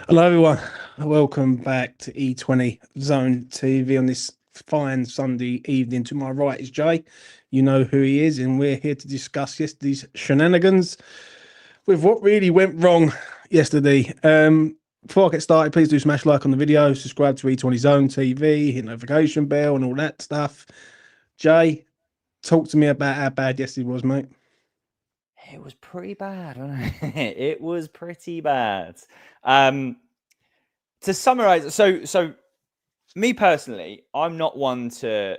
Hello, everyone. Welcome back to E20 Zone TV on this fine Sunday evening. To my right is Jay. You know who he is, and we're here to discuss yesterday's shenanigans with what really went wrong yesterday. Before I get started, please do smash like on the video, subscribe to E20 Zone TV, hit notification bell, and all that stuff. Jay, talk to me about how bad yesterday was, mate. It was pretty bad, wasn't it? It was pretty bad. To summarize, so me personally, I'm not one to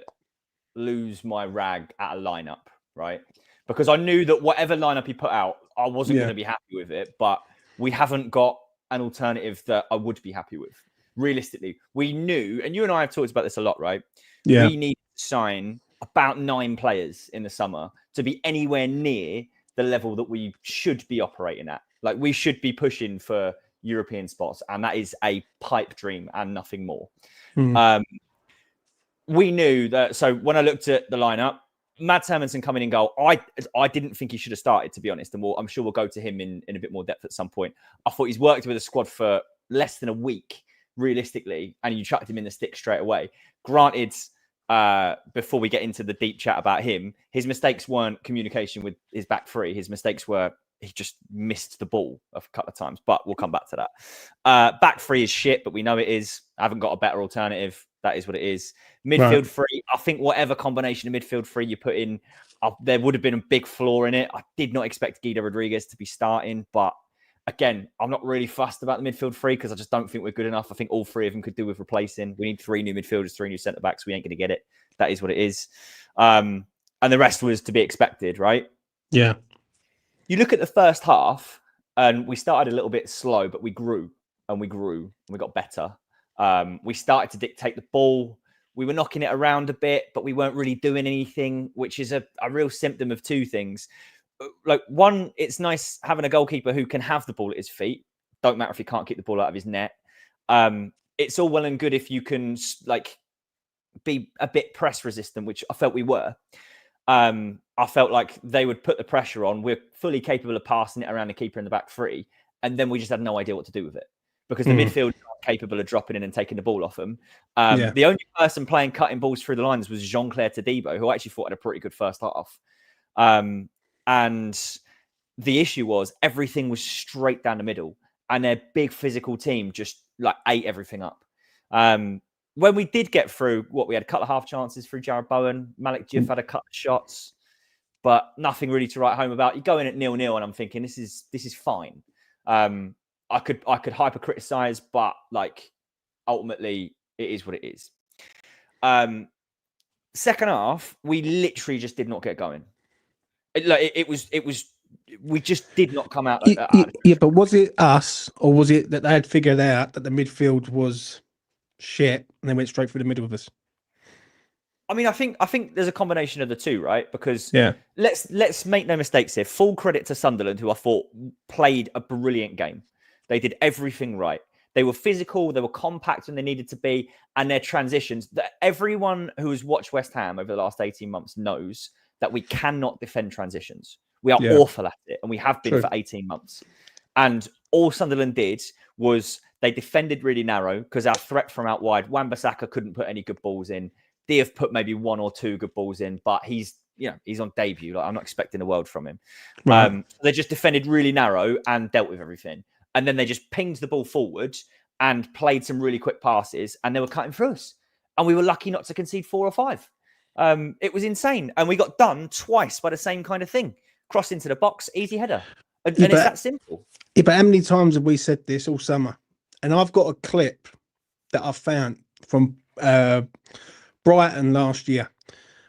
lose my rag at a lineup, right? Because I knew that whatever lineup he put out, I wasn't going to be happy with it. But we haven't got an alternative that I would be happy with. Realistically, we knew, and you and I have talked about this a lot, right? Yeah. We need to sign about 9 players in the summer to be anywhere near the level that we should be operating at. Like, we should be pushing for European spots, and that is a pipe dream and nothing more. We knew that. So when I looked at the lineup, Mads Hermansen coming in goal, I didn't think he should have started, to be honest, and I'm sure we'll go to him in a bit more depth at some point. I thought he's worked with a squad for less than a week, realistically, and you chucked him in the stick straight away. Granted, before we get into the deep chat about him, his mistakes weren't communication with his back three. His mistakes were he just missed the ball a couple of times, but we'll come back to that. Back three is shit, but we know it is. I haven't got a better alternative. That is what it is. Midfield three, I think whatever combination of midfield three you put in, there would have been a big flaw in it. I did not expect Guido Rodriguez to be starting, but again, I'm not really fussed about the midfield three because I just don't think we're good enough. I think all three of them could do with replacing. We need 3 new midfielders, 3 new centre-backs. We ain't going to get it. That is what it is. And the rest was to be expected, right? Yeah. You look at the first half, and we started a little bit slow, but we grew, and we got better. We started to dictate the ball. We were knocking it around a bit, but we weren't really doing anything, which is a real symptom of 2 things. Like, one, it's nice having a goalkeeper who can have the ball at his feet. Don't matter if he can't keep the ball out of his net. It's all well and good if you can be a bit press resistant, which I felt we were. I felt like they would put the pressure on. We're fully capable of passing it around the keeper in the back three, and then we just had no idea what to do with it because the midfield aren't capable of dropping in and taking the ball off them. The only person playing cutting balls through the lines was Jean-Claire Todibo, who I actually thought had a pretty good first half. And the issue was everything was straight down the middle, and their big physical team just ate everything up. When we did get through, we had a couple of half chances through Jared Bowen. Malik Diouf had a couple of shots, but nothing really to write home about. You go in at 0-0, and I'm thinking this is fine. I could hyper criticize, but ultimately it is what it is. Second half, we literally just did not get going. It was. We just did not come out. Yeah, but was it us, or was it that they had figured out that the midfield was shit and they went straight through the middle of us? I mean, I think there's a combination of the two, right? Because let's make no mistakes here. Full credit to Sunderland, who I thought played a brilliant game. They did everything right. They were physical, they were compact when they needed to be, and their transitions. Everyone who has watched West Ham over the last 18 months knows that we cannot defend transitions. We are awful at it, and we have been for 18 months. And all Sunderland did was they defended really narrow because our threat from out wide, Wan-Bissaka couldn't put any good balls in. Diouf put maybe 1 or 2 good balls in, but he's on debut. I'm not expecting the world from him. Right. They just defended really narrow and dealt with everything. And then they just pinged the ball forward and played some really quick passes, and they were cutting through us. And we were lucky not to concede 4 or 5. It was insane. And we got done twice by the same kind of thing. Cross into the box, easy header. And it's that simple. Yeah, but how many times have we said this all summer? And I've got a clip that I found from Brighton last year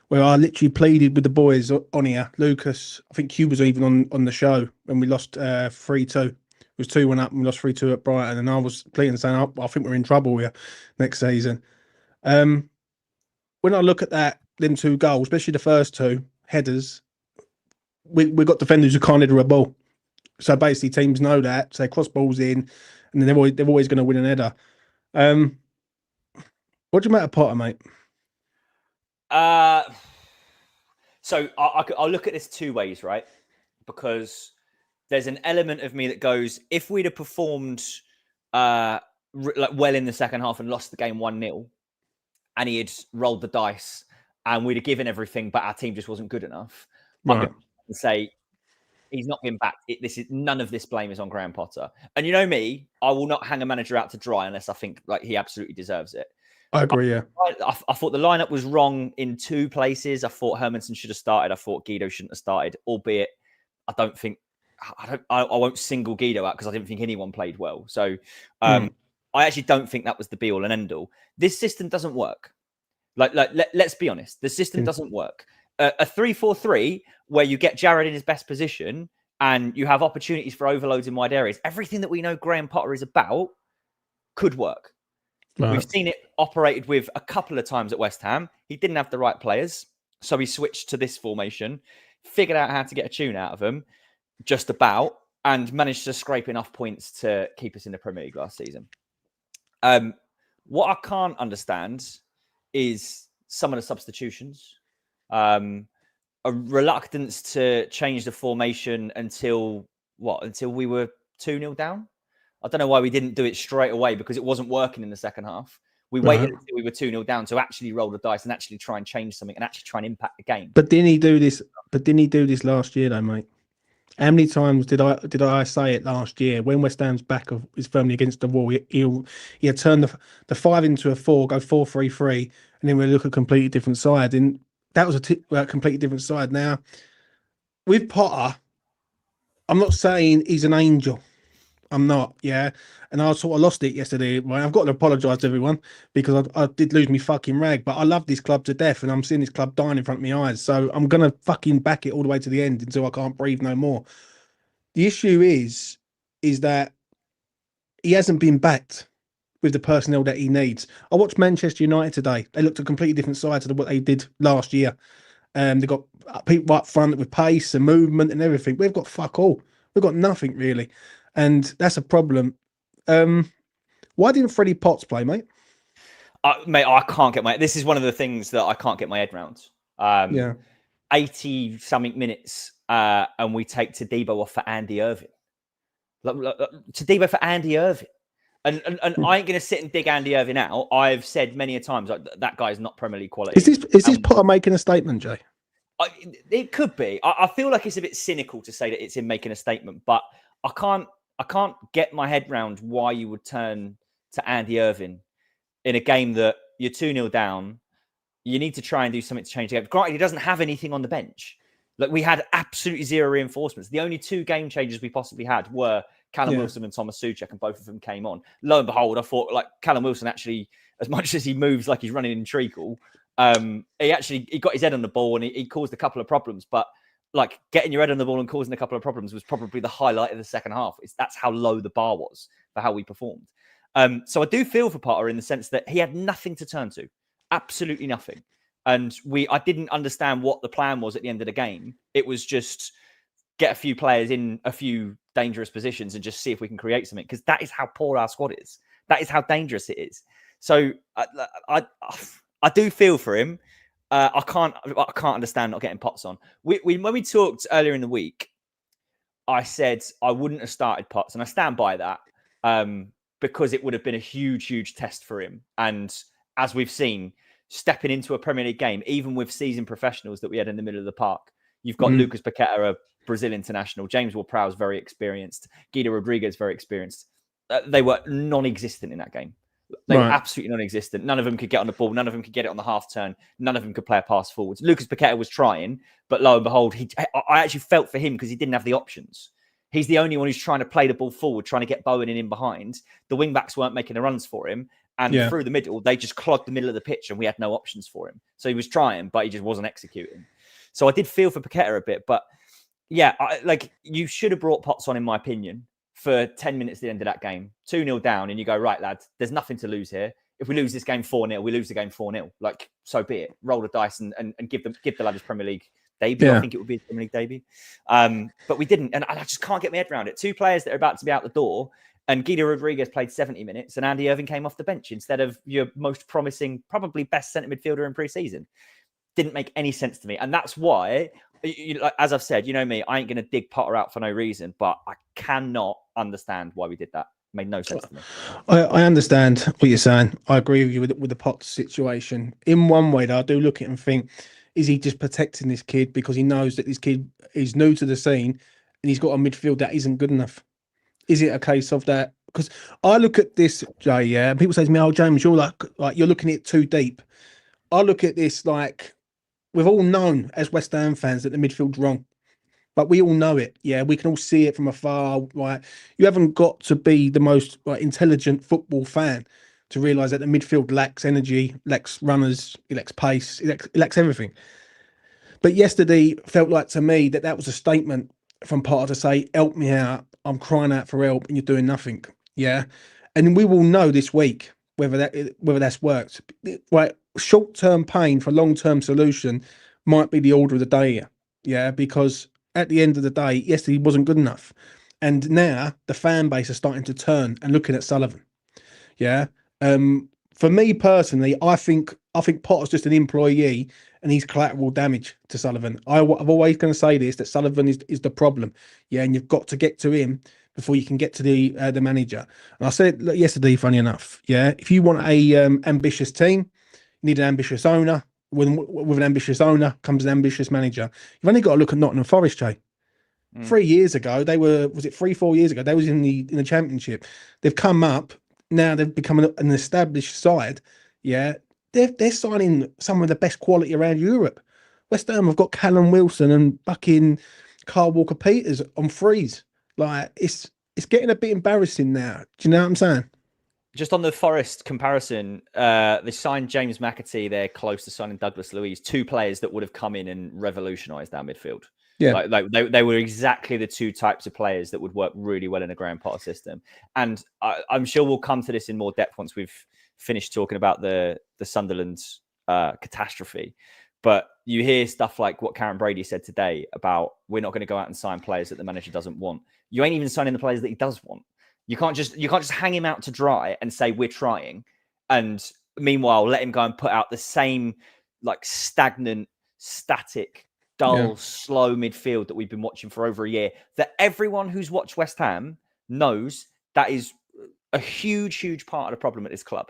where I literally pleaded with the boys on here. Lucas, I think Hugh was even on the show when we lost 3-2. It was 2-1 up and we lost 3-2 at Brighton. And I was pleading saying, I think we're in trouble here next season. When I look at them 2 goals, especially the first 2 headers, we got defenders who can't header a ball. So basically teams know that. So they cross balls in and then they're always going to win an header. What do you make of Potter, mate? So I'll look at this 2 ways, right? Because there's an element of me that goes, if we'd have performed like well in the second half and lost the game 1-0, and he had rolled the dice and we'd have given everything, but our team just wasn't good enough, I'm going to say he's not been back. None of this blame is on Graham Potter. And you know me, I will not hang a manager out to dry unless I think like he absolutely deserves it. I agree, yeah. I thought the lineup was wrong in 2 places. I thought Hermansen should have started. I thought Guido shouldn't have started, albeit I won't single Guido out because I didn't think anyone played well. So I actually don't think that was the be all and end all. This system doesn't work. Let's be honest. The system doesn't work. A 3-4-3 where you get Jared in his best position and you have opportunities for overloads in wide areas. Everything that we know Graham Potter is about could work. Right. We've seen it operated with a couple of times at West Ham. He didn't have the right players, so he switched to this formation, figured out how to get a tune out of them, just about, and managed to scrape enough points to keep us in the Premier League last season. What I can't understand is some of the substitutions. A reluctance to change the formation until we were 2-0 down. I don't know why we didn't do it straight away because it wasn't working in the second half. We waited until we were 2-0 down to actually roll the dice and actually try and change something and actually try and impact the game. But didn't he do this last year though, mate? How many times did I say it last year when West Ham's back is firmly against the wall? He'll turn the 5 into a 4, go 4-3-3, and then we'll look at a completely different side. And that was a completely different side. Now, with Potter, I'm not saying he's an angel. I'm not, yeah. And I sort of lost it yesterday. Well, I've got to apologise to everyone because I did lose my fucking rag. But I love this club to death, and I'm seeing this club dying in front of my eyes. So I'm gonna fucking back it all the way to the end until I can't breathe no more. The issue is that he hasn't been backed with the personnel that he needs. I watched Manchester United today. They looked a completely different side to what they did last year. They got people up front with pace and movement and everything. We've got fuck all. We've got nothing really. And that's a problem. Why didn't Freddie Potts play, mate? Mate, I can't get this is one of the things that I can't get my head around. 80-something minutes, and we take Todibo off for Andy Irving. Todibo for Andy Irving. And I ain't going to sit and dig Andy Irving out. I've said many a times that guy is not Premier League quality. Is this Potter making a statement, Jay? It could be. I feel like it's a bit cynical to say that it's him making a statement, but I can't get my head round why you would turn to Andy Irving in a game that you're 2-0 down. You need to try and do something to change the game. Granted, he doesn't have anything on the bench. Like, we had absolutely zero reinforcements. The only 2 game changes we possibly had were Callum Wilson and Thomas Souček, and both of them came on. Lo and behold, I thought like Callum Wilson actually, as much as he moves like he's running in treacle, he got his head on the ball and he caused a couple of problems. But like, getting your head on the ball and causing a couple of problems was probably the highlight of the second half. That's how low the bar was for how we performed. So I do feel for Potter in the sense that he had nothing to turn to, absolutely nothing. And I didn't understand what the plan was at the end of the game. It was just get a few players in a few dangerous positions and just see if we can create something, because that is how poor our squad is. That is how dangerous it is. So I do feel for him. I can't understand not getting Potts on. When we talked earlier in the week, I said I wouldn't have started Potts, and I stand by that because it would have been a huge test for him. And as we've seen, stepping into a Premier League game, even with seasoned professionals that we had in the middle of the park, you've got Lucas Paqueta, a Brazil international, James Ward-Prowse very experienced, Guido Rodriguez very experienced. They were non-existent in that game. They were absolutely non-existent. None of them could get on the ball. None of them could get it on the half turn. None of them could play a pass forwards. Lucas Paqueta was trying, but lo and behold, I actually felt for him because he didn't have the options. He's the only one who's trying to play the ball forward, trying to get Bowen in behind. The wing-backs weren't making the runs for him. And through the middle, they just clogged the middle of the pitch and we had no options for him. So he was trying, but he just wasn't executing. So I did feel for Paqueta a bit. But yeah, you should have brought Potts on, in my opinion, for 10 minutes at the end of that game. 2-0 down, and you go, right, lads, there's nothing to lose here. If we lose this game 4-0, we lose the game 4-0. Like, so be it. Roll the dice and give the lads Premier League debut. Yeah. I think it would be a Premier League debut. But we didn't. And I just can't get my head around it. 2 players that are about to be out the door, and Guido Rodriguez played 70 minutes, and Andy Irving came off the bench instead of your most promising, probably best centre midfielder in pre-season. Didn't make any sense to me. And that's why, as I've said, you know me, I ain't going to dig Potter out for no reason, but I cannot understand why we did that. Made no sense to me. I understand what you're saying. I agree with you with the Potts situation. In one way, though, I do look at it and think, is he just protecting this kid because he knows that this kid is new to the scene and he's got a midfield that isn't good enough? Is it a case of that? Because I look at this, Jay, yeah, and people say to me, "Oh, James, you're like you're looking at it too deep." I look at this like we've all known as West Ham fans that the midfield's wrong. But we all know it. Yeah, we can all see it from afar. Right, you haven't got to be the most intelligent football fan to realise that the midfield lacks energy, lacks runners, it lacks pace, it lacks everything. But yesterday felt like to me that was a statement from Potter to say, "Help me out. I'm crying out for help, and you're doing nothing." Yeah, and we will know this week whether that's worked. Right, short-term pain for long-term solution might be the order of the day here. Yeah, because at the end of the day, yesterday wasn't good enough. And now the fan base is starting to turn and looking at Sullivan. Yeah. For me personally, I think Potter's just an employee and he's collateral damage to Sullivan. I'm always going to say this, that Sullivan is the problem. Yeah, and you've got to get to him before you can get to the manager. And I said it yesterday, funny enough. Yeah, if you want a ambitious team, you need an ambitious owner. With an ambitious owner comes an ambitious manager. You've only got to look at Nottingham Forest, Jay. 3 years ago, they were, was it 4 years ago? They was in the championship. They've come up. Now they've become an established side. Yeah. They're signing some of the best quality around Europe. West Ham have got Callum Wilson and fucking Carl Walker Peters on frees. Like it's getting a bit embarrassing now. Do you know what I'm saying? Just on the Forest comparison, they signed James McAtee. They're close to signing Douglas Luiz, two players that would have come in and revolutionised our midfield. Yeah, like they were exactly the two types of players that would work really well in a Graham Potter system. And I'm sure we'll come to this in more depth once we've finished talking about the Sunderland catastrophe. But you hear stuff like what Karren Brady said today about we're not going to go out and sign players that the manager doesn't want. You ain't even signing the players that he does want. You can't just hang him out to dry and say we're trying, and meanwhile let him go and put out the same like stagnant, static, dull, slow midfield that we've been watching for over a year. That everyone who's watched West Ham knows that is a huge part of the problem at this club,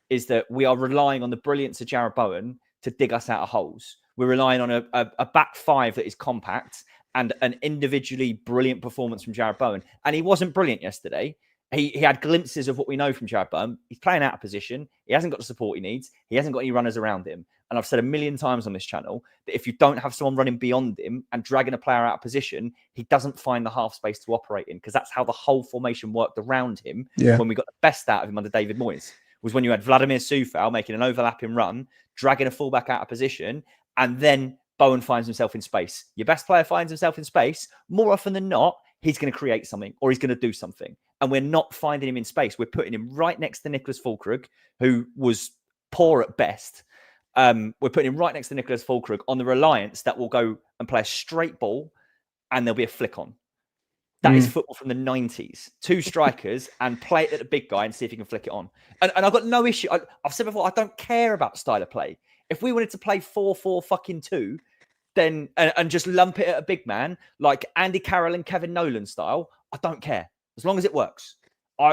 is that we are relying on the brilliance of Jarrod Bowen to dig us out of holes. We're relying on a back five that is compact and an individually brilliant performance from Jarrod Bowen. And he wasn't brilliant yesterday. He had glimpses of what we know from Jarrod Bowen. He's playing out of position. He hasn't got the support he needs. He hasn't got any runners around him. And I've said a million times on this channel that if you don't have someone running beyond him and dragging a player out of position, he doesn't find the half space to operate in, because that's how the whole formation worked around him when we got the best out of him under David Moyes, was when you had Vladimir Soufal making an overlapping run, dragging a fullback out of position, and then Bowen finds himself in space. Your best player finds himself in space. More often than not, he's going to create something or he's going to do something. And we're not finding him in space. We're putting him right next to Nicholas Füllkrug, who was poor at best. We're putting him right next to Nicholas Füllkrug on the reliance that will go and play a straight ball and there'll be a flick on. That is football from the 90s. Two strikers and play it at the big guy and see if he can flick it on. And I've got no issue. I've said before, I don't care about style of play. If we wanted to play 4-4-2, then and just lump it at a big man like Andy Carroll and Kevin Nolan style, I don't care as long as it works.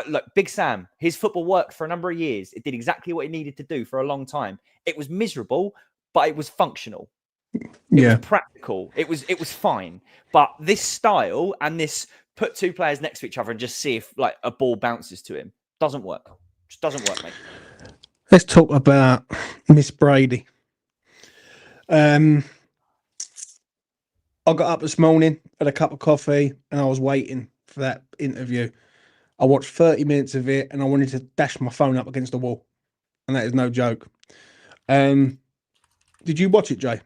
Look, Big Sam, his football worked for a number of years. It did exactly what it needed to do for a long time. It was miserable, but it was functional. It was practical. It was fine. But this style and this put two players next to each other and just see if like a ball bounces to him doesn't work. Just doesn't work, mate. Let's talk about Miss Brady. I got up this morning, had a cup of coffee, and I was waiting for that interview. I watched 30 minutes of it, and I wanted to dash my phone up against the wall. And that is no joke. Did you watch it, Jay?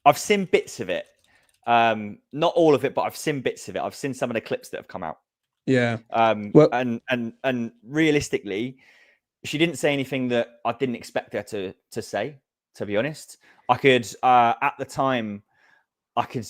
I've seen bits of it. Not all of it, but I've seen bits of it. I've seen some of the clips that have come out. Yeah. Well, and realistically, she didn't say anything that I didn't expect her to say, to be honest. I could, at the time, I could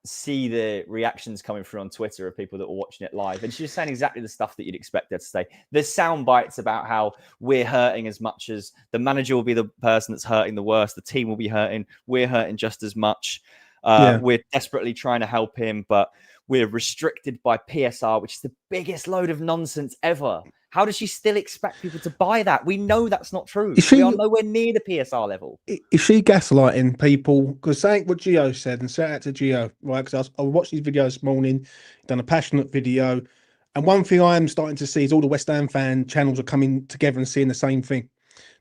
see the reactions coming through on Twitter of people that were watching it live. And she was saying exactly the stuff that you'd expect her to say. There's sound bites about how we're hurting as much as the manager will be the person that's hurting the worst. The team will be hurting. We're hurting just as much. Yeah. We're desperately trying to help him, but we're restricted by PSR, which is the biggest load of nonsense ever. How does she still expect people to buy that? We know that's not true. We are nowhere near the PSR level. Is she gaslighting people? Because saying what Gio said, and shout out to Gio, right? Because I watched these videos this morning, done a passionate video, and one thing I am starting to see is all the West Ham fan channels are coming together and seeing the same thing.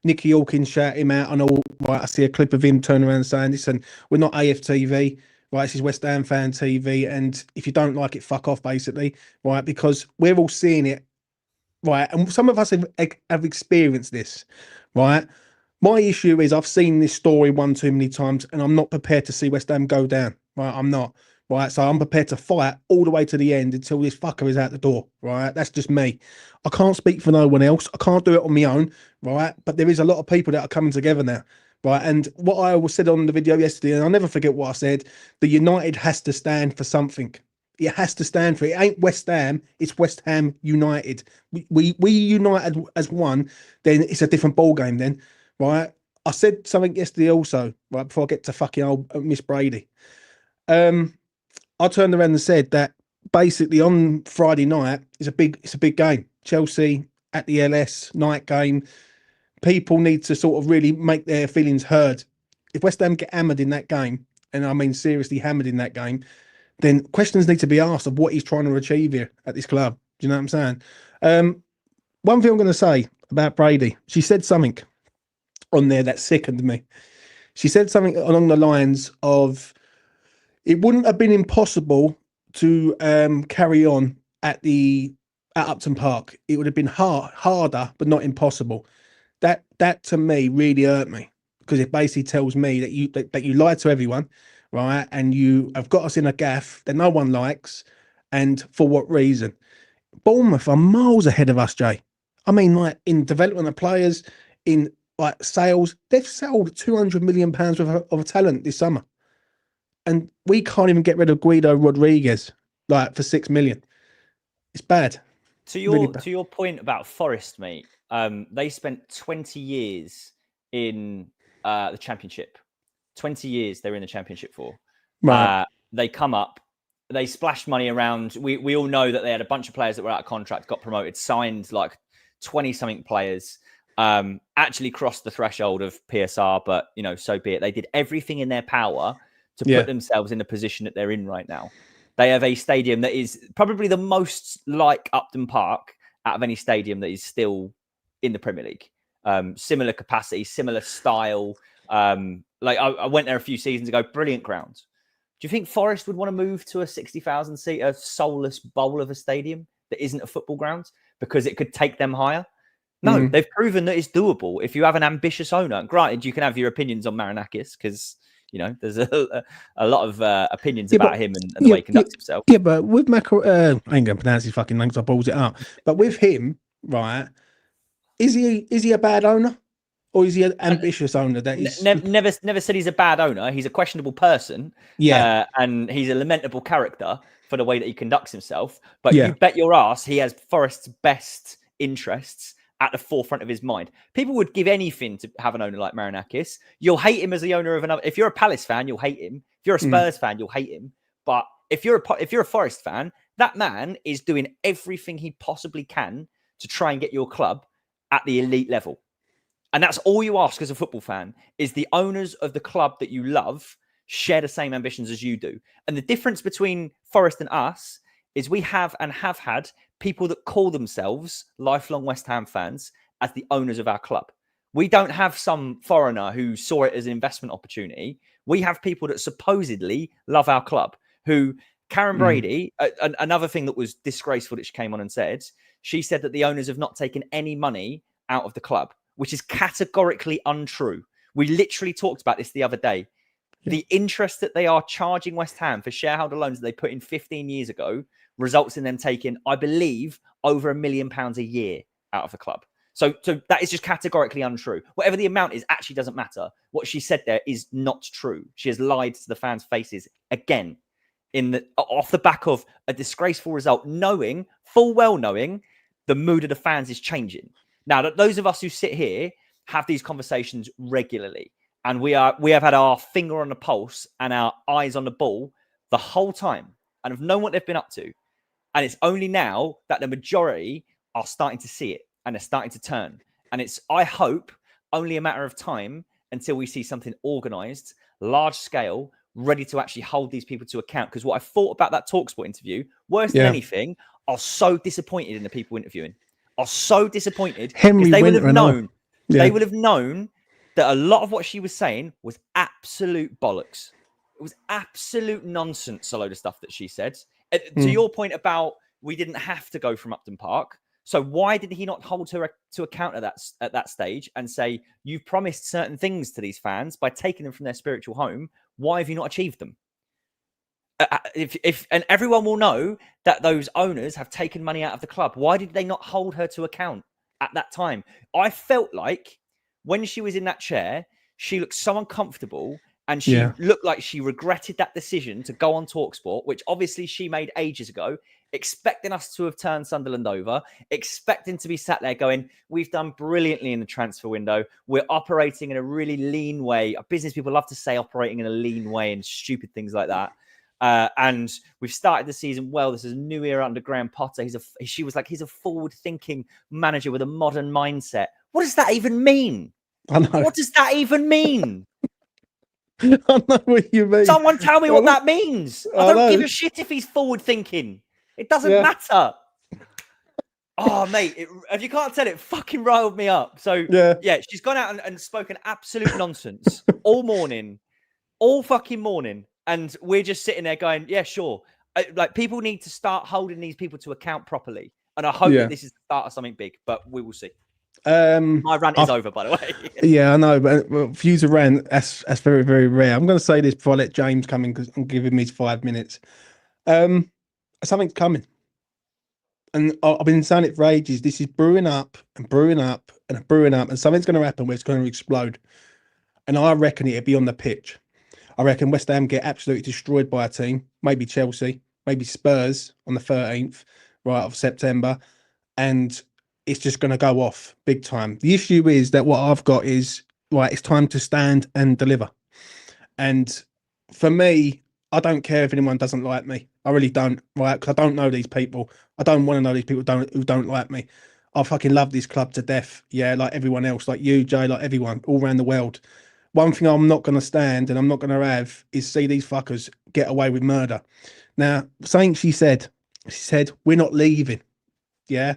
Nicky Hawkins shout him out. I know, right? I see a clip of him turning around saying, "Listen, we're not AFTV, right? This is West Ham fan TV, and if you don't like it, fuck off, basically, right? Because we're all seeing it, right? And some of us have experienced this, right? My issue is I've seen this story one too many times, and I'm not prepared to see West Ham go down. Right, I'm not. Right, so I'm prepared to fight all the way to the end until this fucker is out the door. Right, that's just me. I can't speak for no one else. I can't do it on my own. Right, but there is a lot of people that are coming together now. Right, and what I always said on the video yesterday, and I'll never forget what I said: the United has to stand for something. It has to stand for it. It ain't West Ham. It's West Ham United. We united as one. Then it's a different ball game. Then. Right, I said something yesterday also, right, before I get to fucking old Miss Brady. I turned around and said that basically on Friday night it's a big game. Chelsea at the LS night game. People need to sort of really make their feelings heard. If West Ham get hammered in that game, and I mean seriously hammered in that game, then questions need to be asked of what he's trying to achieve here at this club. Do you know what I'm saying? One thing I'm going to say about Brady, she said something on there that sickened me. She said something along the lines of, it wouldn't have been impossible to carry on at Upton Park. It would have been harder, but not impossible. That to me really hurt me, because it basically tells me that you lied to everyone, right? And you have got us in a gaff that no one likes, and for what reason? Bournemouth are miles ahead of us, Jay. I mean, like in development of players, in like sales, they've sold £200 million worth of talent this summer, and we can't even get rid of Guido Rodriguez like for £6 million. It's bad. To your point about Forest, mate, they spent 20 years in the Championship. 20 years they were in the Championship for. Right. They come up, they splashed money around. We all know that they had a bunch of players that were out of contract, got promoted, signed like 20-something players. Actually crossed the threshold of PSR, but so be it. They did everything in their power to put themselves in the position that they're in right now. They have a stadium that is probably the most like Upton Park out of any stadium that is still in the Premier League. Similar capacity, similar style. Like I went there a few seasons ago, brilliant grounds. Do you think Forest would want to move to a 60,000 seater soulless bowl of a stadium that isn't a football ground because it could take them higher? No, they've proven that it's doable if you have an ambitious owner. Granted, you can have your opinions on Marinakis because, there's a lot of opinions about him and the way he conducts himself. Yeah, but with I ain't going to pronounce his fucking name because I balls it up. But with him, right, is he a bad owner? Or is he an ambitious owner? That is never said he's a bad owner. He's a questionable person. Yeah. And he's a lamentable character for the way that he conducts himself. But you bet your ass he has Forest's best interests at the forefront of his mind. People would give anything to have an owner like Marinakis. You'll hate him as the owner of another. If you're a Palace fan, you'll hate him. If you're a Spurs fan, you'll hate him. But if you're a Forest fan, that man is doing everything he possibly can to try and get your club at the elite level. And that's all you ask as a football fan, is the owners of the club that you love share the same ambitions as you do. And the difference between Forest and us is we have and have had people that call themselves lifelong West Ham fans as the owners of our club. We don't have some foreigner who saw it as an investment opportunity. We have people that supposedly love our club, who Karren Brady, another thing that was disgraceful that she came on and said, she said that the owners have not taken any money out of the club, which is categorically untrue. We literally talked about this the other day. Yeah. The interest that they are charging West Ham for shareholder loans that they put in 15 years ago results in them taking, I believe, over £1 million a year out of the club. So that is just categorically untrue. Whatever the amount is actually doesn't matter. What she said there is not true. She has lied to the fans' faces again off the back of a disgraceful result, full well knowing the mood of the fans is changing. Now, those of us who sit here have these conversations regularly. and we have had our finger on the pulse and our eyes on the ball the whole time, and have known what they've been up to. And it's only now that the majority are starting to see it and they're starting to turn. And it's, I hope, only a matter of time until we see something organised, large scale, ready to actually hold these people to account. Because what I thought about that Talksport interview, worse than anything, I was so disappointed in the people interviewing. I was so disappointed because they would have known. They would have known that a lot of what she was saying was absolute bollocks. It was absolute nonsense, a load of stuff that she said. To your point about we didn't have to go from Upton Park. So why did he not hold her to account at that stage and say, you've promised certain things to these fans by taking them from their spiritual home. Why have you not achieved them? And everyone will know that those owners have taken money out of the club. Why did they not hold her to account at that time? I felt like when she was in that chair, she looked so uncomfortable. And she looked like she regretted that decision to go on Talksport, which obviously she made ages ago, expecting us to have turned Sunderland over, expecting to be sat there going, we've done brilliantly in the transfer window. We're operating in a really lean way. Business people love to say operating in a lean way and stupid things like that. And we've started the season well. This is a new era under Graham Potter. She was like, he's a forward-thinking manager with a modern mindset. What does that even mean? I know. What does that even mean? I know what you mean. Someone tell me what that means. I don't give a shit if he's forward thinking. It doesn't matter. Oh, mate, if you can't tell, it fucking riled me up. So, she's gone out and spoken absolute nonsense all morning, all fucking morning. And we're just sitting there going, yeah, sure. Like, people need to start holding these people to account properly. And I hope that this is the start of something big, but we will see. My rant is over, by the way. Yeah, I know, but views of rant, that's very, very rare. I'm going to say this before I let James come in because I'm giving me 5 minutes. Something's coming. And I've been saying it for ages. This is brewing up and brewing up and brewing up, and something's going to happen where it's going to explode. And I reckon it'll be on the pitch. I reckon West Ham get absolutely destroyed by a team, maybe Chelsea, maybe Spurs on the 13th, of September. And it's just going to go off big time. The issue is that what I've got is, it's time to stand and deliver. And for me, I don't care if anyone doesn't like me. I really don't, because I don't know these people. I don't want to know these people who don't like me. I fucking love this club to death. Yeah, like everyone else, like you, Jay, like everyone all around the world. One thing I'm not going to stand and I'm not going to have is see these fuckers get away with murder. Now, something she said, we're not leaving. Yeah.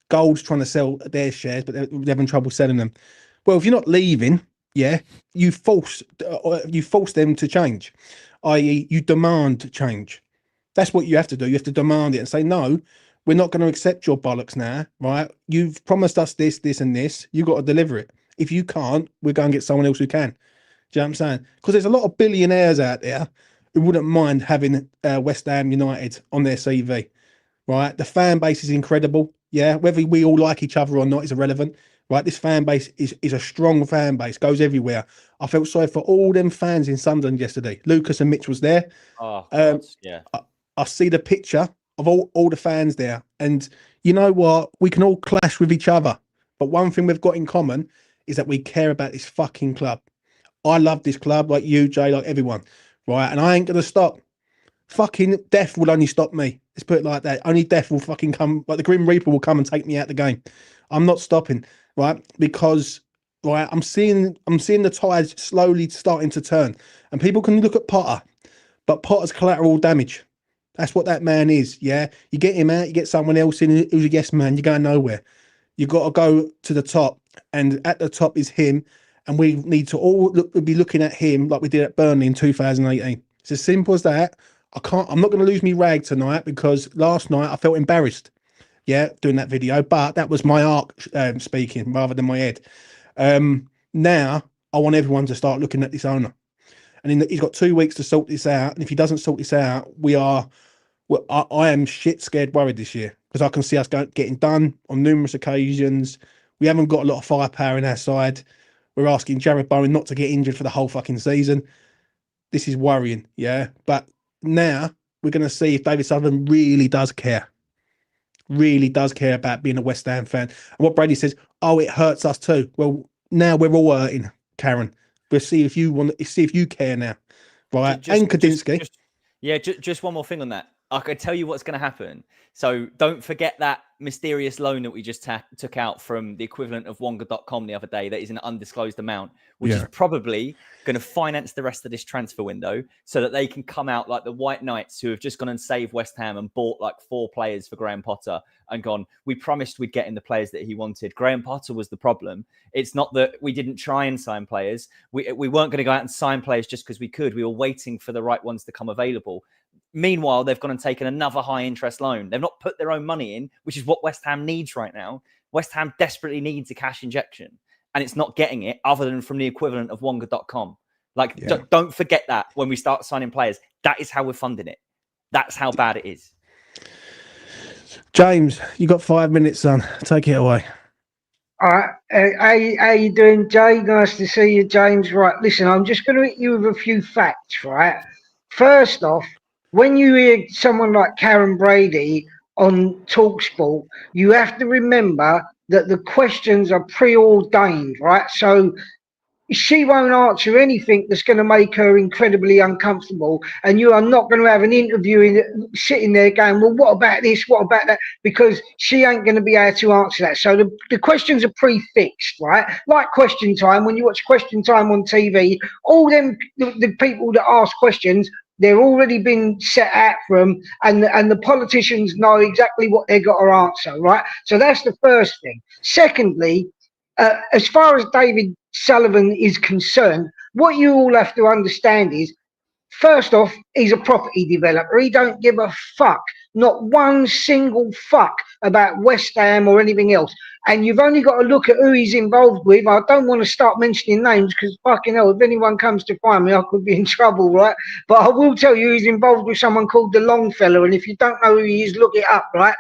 Gold's trying to sell their shares, but they're having trouble selling them. Well, if you're not leaving, you force them to change, i.e., you demand change. That's what you have to do. You have to demand it and say, no, we're not going to accept your bollocks now, right? You've promised us this, this, and this. You've got to deliver it. If you can't, we're going to get someone else who can. Do you know what I'm saying? Because there's a lot of billionaires out there who wouldn't mind having West Ham United on their CV, right? The fan base is incredible. Yeah, whether we all like each other or not is irrelevant, right? This fan base is a strong fan base, goes everywhere. I felt sorry for all them fans in Sunderland yesterday. Lucas and Mitch was there. Oh, God, yeah. I see the picture of all the fans there. And you know what? We can all clash with each other. But one thing we've got in common is that we care about this fucking club. I love this club, like you, Jay, like everyone, right? And I ain't going to stop. Fucking death will only stop me. Let's put it like that. Only death will fucking come, like the Grim Reaper will come and take me out the game. I'm not stopping, right? Because, I'm seeing the tides slowly starting to turn. And people can look at Potter, but Potter's collateral damage. That's what that man is, yeah? You get him out, you get someone else in who's a yes man, you're going nowhere. You've got to go to the top, and at the top is him, and we need to all be looking at him like we did at Burnley in 2018. It's as simple as that. I'm not going to lose me rag tonight because last night I felt embarrassed, doing that video, but that was my heart speaking rather than my head. Now I want everyone to start looking at this owner, and he's got 2 weeks to sort this out. And if he doesn't sort this out, I am shit scared worried this year because I can see us getting done on numerous occasions. We haven't got a lot of firepower in our side. We're asking Jared Bowen not to get injured for the whole fucking season. This is worrying, but now we're going to see if David Sutherland really does care about being a West Ham fan. And what Brady says, it hurts us too. Well, now we're all hurting, Karren. We'll see if you want. See if you care now, right? And Kadinsky. Just one more thing on that. I can tell you what's going to happen. So don't forget that mysterious loan that we just took out from the equivalent of Wonga.com the other day. That is an undisclosed amount, which is probably going to finance the rest of this transfer window so that they can come out like the White Knights who have just gone and saved West Ham and bought like 4 players for Graham Potter and gone, we promised we'd get him the players that he wanted. Graham Potter was the problem. It's not that we didn't try and sign players. We weren't going to go out and sign players just because we could. We were waiting for the right ones to come available. Meanwhile, they've gone and taken another high interest loan. They've not put their own money in, which is what West Ham needs right now. West Ham desperately needs a cash injection, and it's not getting it other than from the equivalent of Wonga.com. Like, don't forget that when we start signing players. That is how we're funding it. That's how bad it is. James, you got 5 minutes, son. Take it away. All right. How you doing, Jay? Nice to see you, James. Right, listen, I'm just going to hit you with a few facts, right? First off, when you hear someone like Karren Brady on Talksport, you have to remember that the questions are preordained, right? So she won't answer anything that's going to make her incredibly uncomfortable, and you are not going to have an interview sitting there going, well, what about this, what about that, because she ain't going to be able to answer that. So the questions are prefixed, right? Like Question Time. When you watch Question Time on TV, all them the people that ask questions, they're already been set out for them, and the politicians know exactly what they've got to answer, right? So that's the first thing. Secondly, as far as David Sullivan is concerned, what you all have to understand is, first off, he's a property developer. He don't give a fuck, not one single fuck about West Ham or anything else. And you've only got to look at who he's involved with. I don't want to start mentioning names because fucking hell, if anyone comes to find me, I could be in trouble, right? But I will tell you he's involved with someone called the Longfellow. And if you don't know who he is, look it up, right?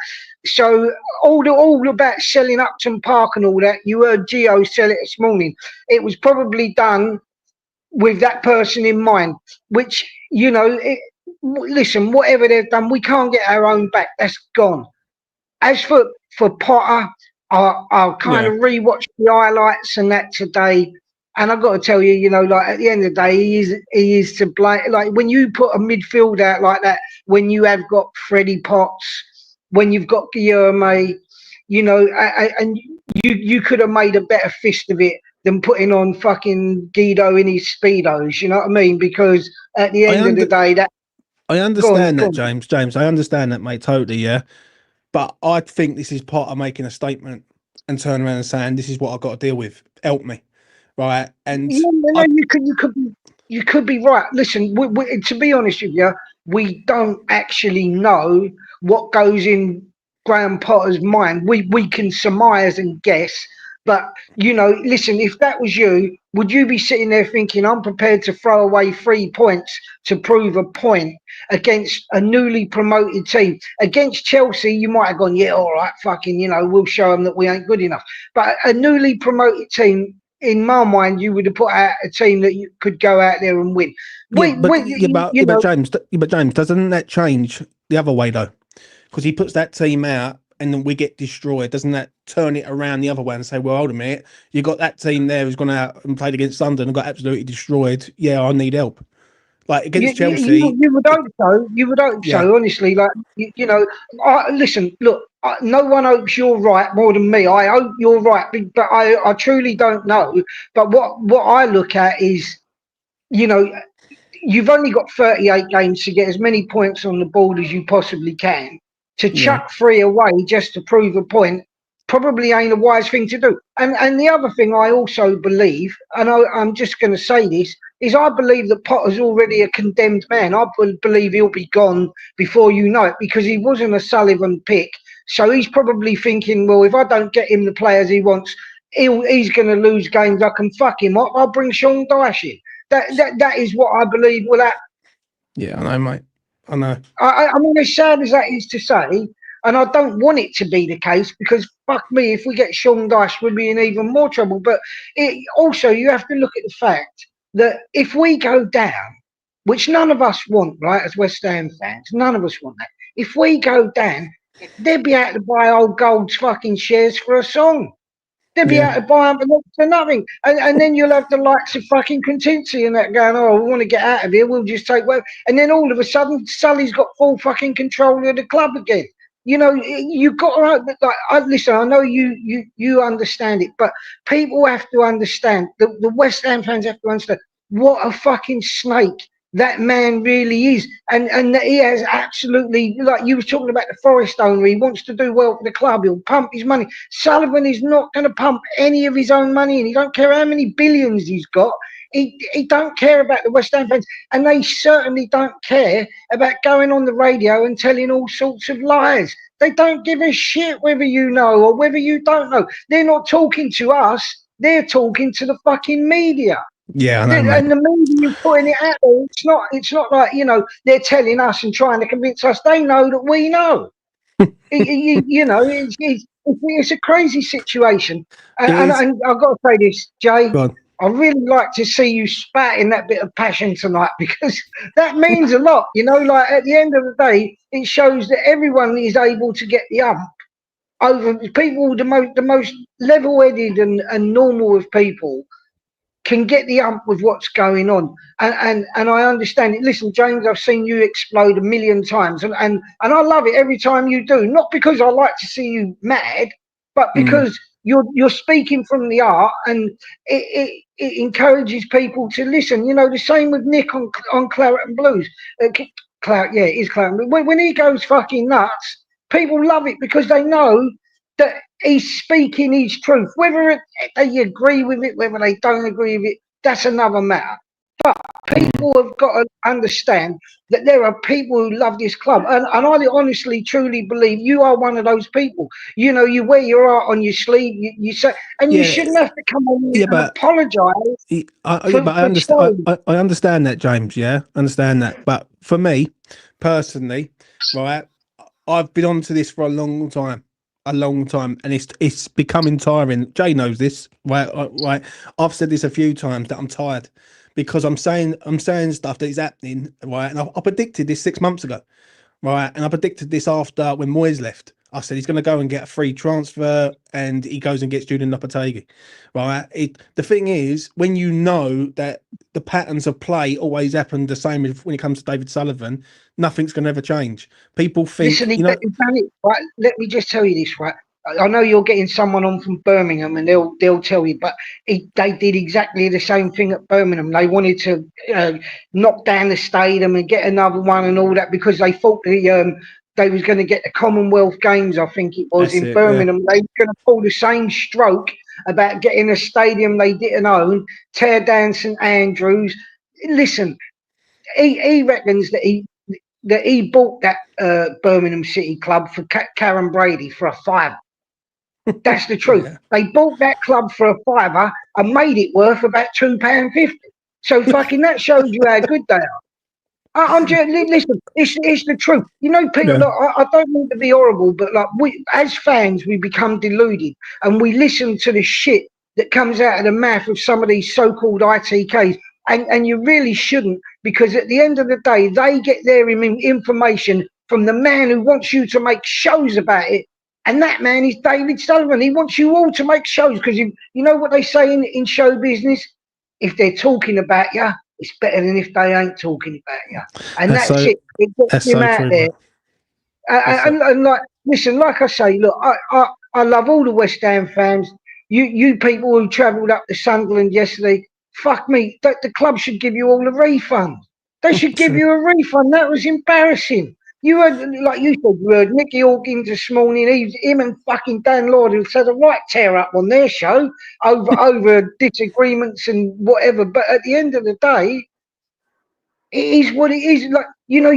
So all about selling Upton Park and all that, you heard Gio sell it this morning. It was probably done with that person in mind, which, you know, listen, whatever they've done, we can't get our own back. That's gone. As for Potter, I'll kind of rewatch the highlights and that today, and I've got to tell you, you know, like at the end of the day, he is to blame. Like when you put a midfield out like that, when you have got Freddie Potts, when you've got Guilherme, you know, and you could have made a better fist of it than putting on fucking Guido in his Speedos, you know what I mean? Because at the end of the day, that... I understand that, James. James, I understand that, mate, totally, yeah. But I think this is part of making a statement and turning around and saying, this is what I've got to deal with. Help me, right? And you could be right. Listen, to be honest with you, we don't actually know what goes in Graham Potter's mind. We can surmise and guess. But, you know, listen, if that was you, would you be sitting there thinking, I'm prepared to throw away 3 points to prove a point against a newly promoted team? Against Chelsea, you might have gone, yeah, all right, fucking, you know, we'll show them that we ain't good enough. But a newly promoted team, in my mind, you would have put out a team that you could go out there and win. But James, doesn't that change the other way, though? Because he puts that team out, and then we get destroyed. Doesn't that turn it around the other way and say, well, hold a minute, you got that team there who's gone out and played against London and got absolutely destroyed. Yeah, I need help. Like against Chelsea. You would hope so. You would hope so, honestly. Like, you know, listen, look, no one hopes you're right more than me. I hope you're right, but I truly don't know. But what I look at is, you know, you've only got 38 games to get as many points on the board as you possibly can. To chuck 3 away just to prove a point probably ain't a wise thing to do. And the other thing I also believe, and I'm just going to say this, is I believe that Potter's already a condemned man. I believe he'll be gone before you know it, because he wasn't a Sullivan pick. So he's probably thinking, well, if I don't get him the players he wants, he's going to lose games. I can fuck him up. I'll bring Sean Dyche in. That is what I believe will happen. Yeah, I know, mate. I know. I mean, as sad as that is to say, and I don't want it to be the case, because fuck me, if we get Sean Dyche, we'll be in even more trouble. But also, you have to look at the fact that if we go down, which none of us want, right, as West Ham fans, none of us want that. If we go down, they'd be able to buy old Gold's fucking shares for a song. They'll be out to buy them for nothing. And then you'll have the likes of fucking Continci and that going, oh, we want to get out of here, we'll just take whatever. And then all of a sudden, Sully's got full fucking control of the club again. You know, you've got to, like, listen, I know you understand it, but people have to understand, the West Ham fans have to understand what a fucking snake that man really is. And that he has absolutely, like you were talking about the Forest owner, he wants to do well for the club, he'll pump his money. Sullivan is not going to pump any of his own money in. He don't care how many billions he's got. He don't care about the West Ham fans, and they certainly don't care about going on the radio and telling all sorts of lies. They don't give a shit whether you know or whether you don't know. They're not talking to us. They're talking to the fucking media. Yeah, I know, and the media is putting it out there. It's not like, you know, they're telling us and trying to convince us. They know that we know. You know, it's a crazy situation. And I've got to say this, Jay. I really like to see you spat in that bit of passion tonight, because that means a lot. You know, like at the end of the day, it shows that everyone is able to get the ump over people. The most level-headed and normal of people can get the ump with what's going on. And I understand it. Listen, James, I've seen you explode a million times, and I love it every time you do. Not because I like to see you mad, but because you're speaking from the heart, and it encourages people to listen. You know, the same with Nick on Claret and Blues. Claret, yeah, it is Claret. When he goes fucking nuts, people love it because they know that he's speaking his truth. Whether they agree with it, whether they don't agree with it, that's another matter. But people have got to understand that there are people who love this club. And I honestly, truly believe you are one of those people. You know, you wear your heart on your sleeve, you say, and you shouldn't have to come on and apologise. I understand that, James, yeah? I understand that. But for me, personally, right, I've been onto this for a long time, and it's becoming tiring. Jay knows this, right? I've said this a few times that I'm tired, because I'm saying stuff that is happening, right? And I predicted this 6 months ago, right? And I predicted this after when Moyes left. I said he's going to go and get a free transfer, and he goes and gets Julian Lopetegui, right? The thing is, when you know that the patterns of play always happen the same when it comes to David Sullivan, nothing's going to ever change. People think, listen, he's done it, right? Let me just tell you this, right? I know you're getting someone on from Birmingham, and they'll tell you, but they did exactly the same thing at Birmingham. They wanted to knock down the stadium and get another one and all that, because they thought they was going to get the Commonwealth Games, I think it was, in Birmingham. Yeah. They were going to pull the same stroke about getting a stadium they didn't own, tear down St Andrews. Listen, he reckons that he bought that Birmingham City club for Karren Brady for a £5. That's the truth. Yeah. They bought that club for a £5 and made it worth about £2.50. So fucking that shows you how good they are. I'm just, listen, it's the truth. You know, people. Yeah. I don't want to be horrible, but like as fans, we become deluded, and we listen to the shit that comes out of the mouth of some of these so-called ITKs. And you really shouldn't, because at the end of the day, they get their information from the man who wants you to make shows about it. And that man is David Sullivan. He wants you all to make shows, because you know what they say in show business? If they're talking about you, it's better than if they ain't talking about you. And that's it. It gets him out there. And like, listen, like I say, look, I love all the West Ham fans. You people who travelled up to Sunderland yesterday, fuck me, the club should give you all a refund. They should give you a refund. That was embarrassing. You heard, like you said, you heard Nicky Hawkins this morning. Him and fucking Dan Lord who said a right tear up on their show over disagreements and whatever. But at the end of the day, it is what it is. Like, you know,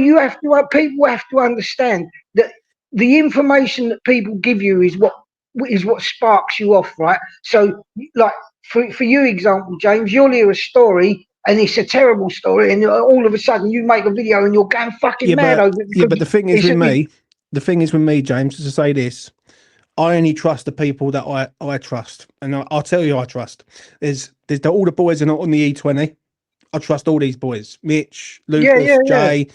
people have to understand that the information that people give you is what sparks you off, right? So, like for you, example, James, you'll hear a story. And it's a terrible story, and all of a sudden you make a video and you're going fucking mad over it. Yeah, but the thing is with me, James, to say this, I only trust the people that I trust, and I'll tell you I trust. There's all the boys are not on the E20. I trust all these boys, Mitch, Lucas, Jay,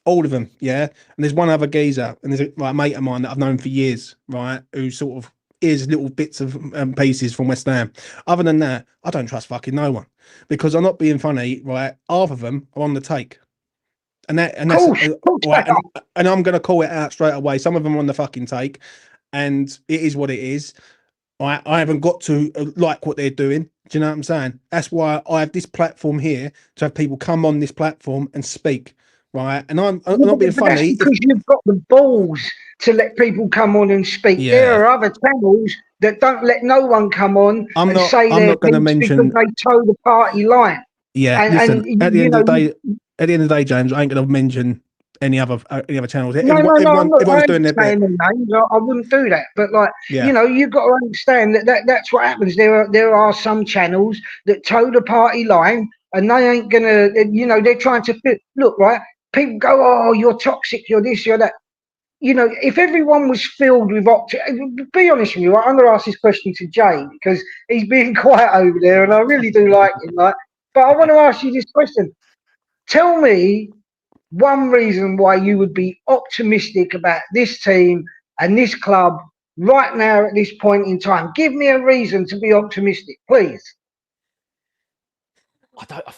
all of them, yeah. And there's one other geezer, and there's a mate of mine that I've known for years, right, who sort of here's little bits of pieces from West Ham. Other than that, I don't trust fucking no one because I'm not being funny, right? Half of them are on the take. And that's right, and I'm going to call it out straight away. Some of them are on the fucking take, and it is what it is. I haven't got to like what they're doing. Do you know what I'm saying? That's why I have this platform here to have people come on this platform and speak, right? And I'm not being funny. Because you've got the balls to let people come on and speak. Yeah. There are other channels that don't let no one come on I'm and not, say I'm their not going to piece mention. because they toe the party line. Yeah, And, listen. At the end of the day, James, I ain't going to mention any other channels. No, Everyone's doing their bit. Names. I wouldn't do that. But Yeah. you know, you've got to understand that's what happens. There are some channels that toe the party line, and they ain't gonna. You know, they're trying to look right. People go, oh, you're toxic. You're this. You're that. You know, if everyone was filled with be honest with you, I'm going to ask this question to Jay because he's being quiet over there, and I really do like him. But I want to ask you this question. Tell me one reason why you would be optimistic about this team and this club right now at this point in time. Give me a reason to be optimistic, please.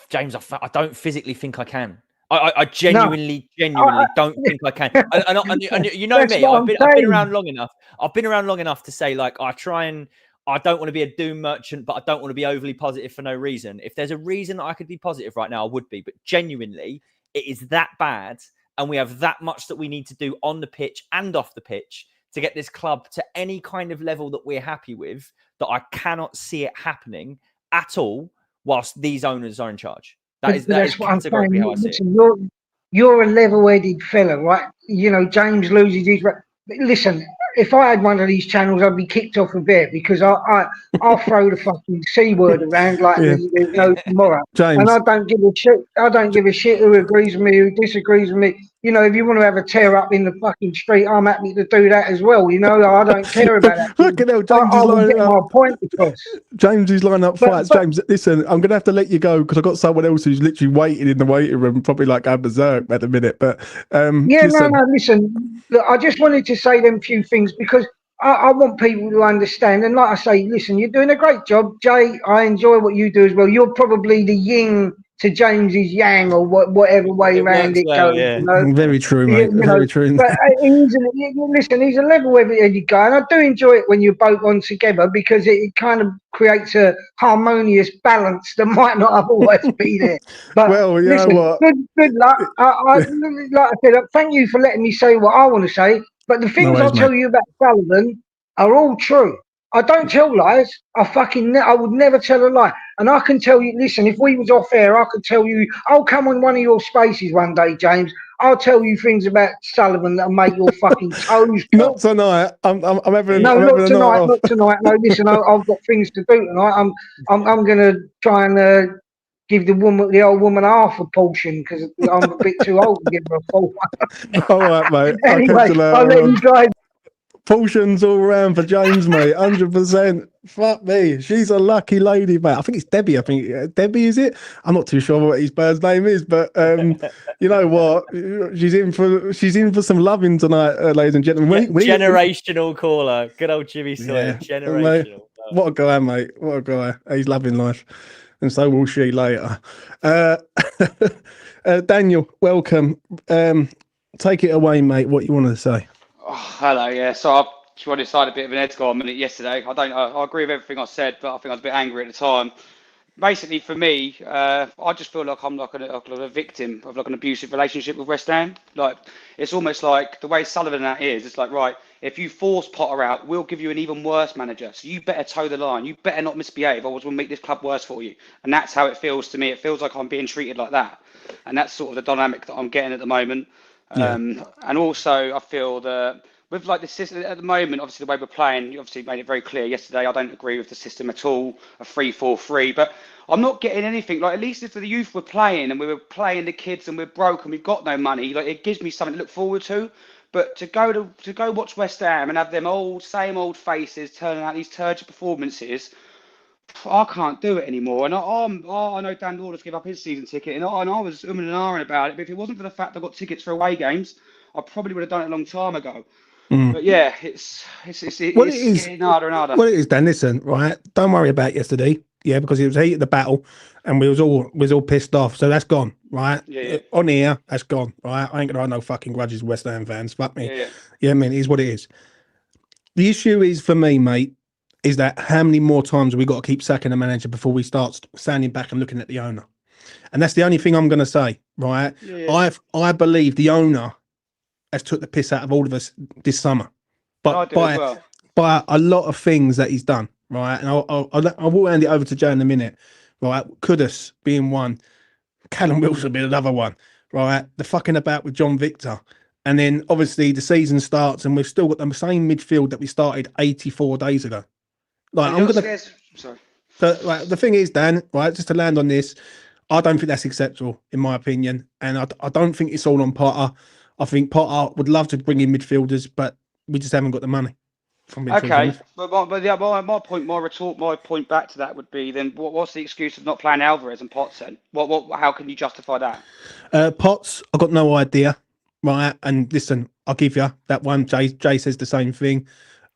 James, I don't physically think I can. I genuinely don't think I can. And you know me, I've been around long enough. I've been around long enough to say, like, I don't want to be a doom merchant, but I don't want to be overly positive for no reason. If there's a reason that I could be positive right now, I would be. But genuinely, it is that bad, and we have that much that we need to do on the pitch and off the pitch to get this club to any kind of level that we're happy with, that I cannot see it happening at all whilst these owners are in charge. That is categorically how I see it. You're a level-headed fella, right? You know, James loses his... Listen, if I had one of these channels, I'd be kicked off of there because I'll throw the fucking C word around like there's no tomorrow. James. And I don't give a shit. I don't give a shit who agrees with me, who disagrees with me. You know, if you want to have a tear up in the fucking street, I'm happy to do that as well. You know, I don't care about that. Look at James I will get my point across. James is lining up fights. James, listen, I'm going to have to let you go because I've got someone else who's literally waiting in the waiting room, probably like going berserk at the minute. But listen, look, I just wanted to say them few things because I want people to understand. And like I say, listen, you're doing a great job, Jay. I enjoy what you do as well. You're probably the yin to James's yang, or whatever way around it goes. Yeah. You know? Very true, mate. Very true. But he's a level-headed guy, and I do enjoy it when you're both on together because it kind of creates a harmonious balance that might not otherwise be there. But well, you listen, know what? Good luck. Like I said, thank you for letting me say what I want to say. But the things I'll tell you about Sullivan are all true. I don't tell lies. I would never tell a lie. And I can tell you, listen, if we was off air, I could tell you, I'll come on one of your spaces one day, James. I'll tell you things about Sullivan that'll make your fucking toes curl. Not tonight. I'm having not tonight. No, listen, I've got things to do tonight. I'm gonna try and give the old woman half a portion because I'm a bit too old to give her a full one. All right, mate. Anyway, I'll let you guys. Portions all round for James, mate. 100%. Fuck me. She's a lucky lady, mate. I think it's Debbie. Debbie, is it? I'm not too sure what his bird's name is, but you know what? She's in for some loving tonight, ladies and gentlemen. Generational caller. Good old Jimmy Sawyer. Yeah, generational. Mate, what a guy, mate. What a guy. He's loving life. And so will she later. Daniel, welcome. Take it away, mate. What you wanted to say? Oh, hello, yeah. So I tried to decide a bit of an Edgar minute yesterday. I agree with everything I said, but I think I was a bit angry at the time. Basically, for me, I just feel like I'm like a victim of like an abusive relationship with West Ham. Like it's almost like the way Sullivan that is. It's like, right, if you force Potter out, we'll give you an even worse manager. So you better toe the line. You better not misbehave, or we'll make this club worse for you. And that's how it feels to me. It feels like I'm being treated like that, and that's sort of the dynamic that I'm getting at the moment. And also I feel that with like the system at the moment, obviously the way we're playing, you obviously made it very clear yesterday. I don't agree with the system at all, a 3-4-3, but I'm not getting anything. Like at least if the youth were playing and we were playing the kids and we're broke and we've got no money, like it gives me something to look forward to. But to go watch West Ham and have them same old faces turning out these turgid performances, I can't do it anymore. And I know Dan Lawler's give up his season ticket, and I was umming and ahhing about it. But if it wasn't for the fact I got tickets for away games, I probably would have done it a long time ago. But yeah, it's Well, it is. getting harder and harder. Well, it is, Dan. Listen, right? Don't worry about yesterday. Yeah, because it was heat of the battle, and we was all pissed off. So that's gone, right? Yeah. On here, that's gone, right? I ain't gonna have no fucking grudges, West Ham fans. Fuck me. Yeah. Yeah, I mean, it is what it is. The issue is for me, mate, is that how many more times have we got to keep sacking the manager before we start standing back and looking at the owner? And that's the only thing I'm going to say, right? Yeah. I believe the owner has took the piss out of all of us this summer, but I do as well. by a lot of things that he's done, right? And I will hand it over to Joe in a minute, right? Kudus being one, Callum Wilson being another one, right? The fucking about with John Victor. And then obviously the season starts and we've still got the same midfield that we started 84 days ago. Like, Sorry. The thing is, Dan, right, just to land on this, I don't think that's acceptable, in my opinion. And I don't think it's all on Potter. I think Potter would love to bring in midfielders, but we just haven't got the money. Okay, but my point back to that would be then what's the excuse of not playing Alvarez and Potts then? How can you justify that? Potts, I've got no idea, right? And listen, I'll give you that one. Jay says the same thing.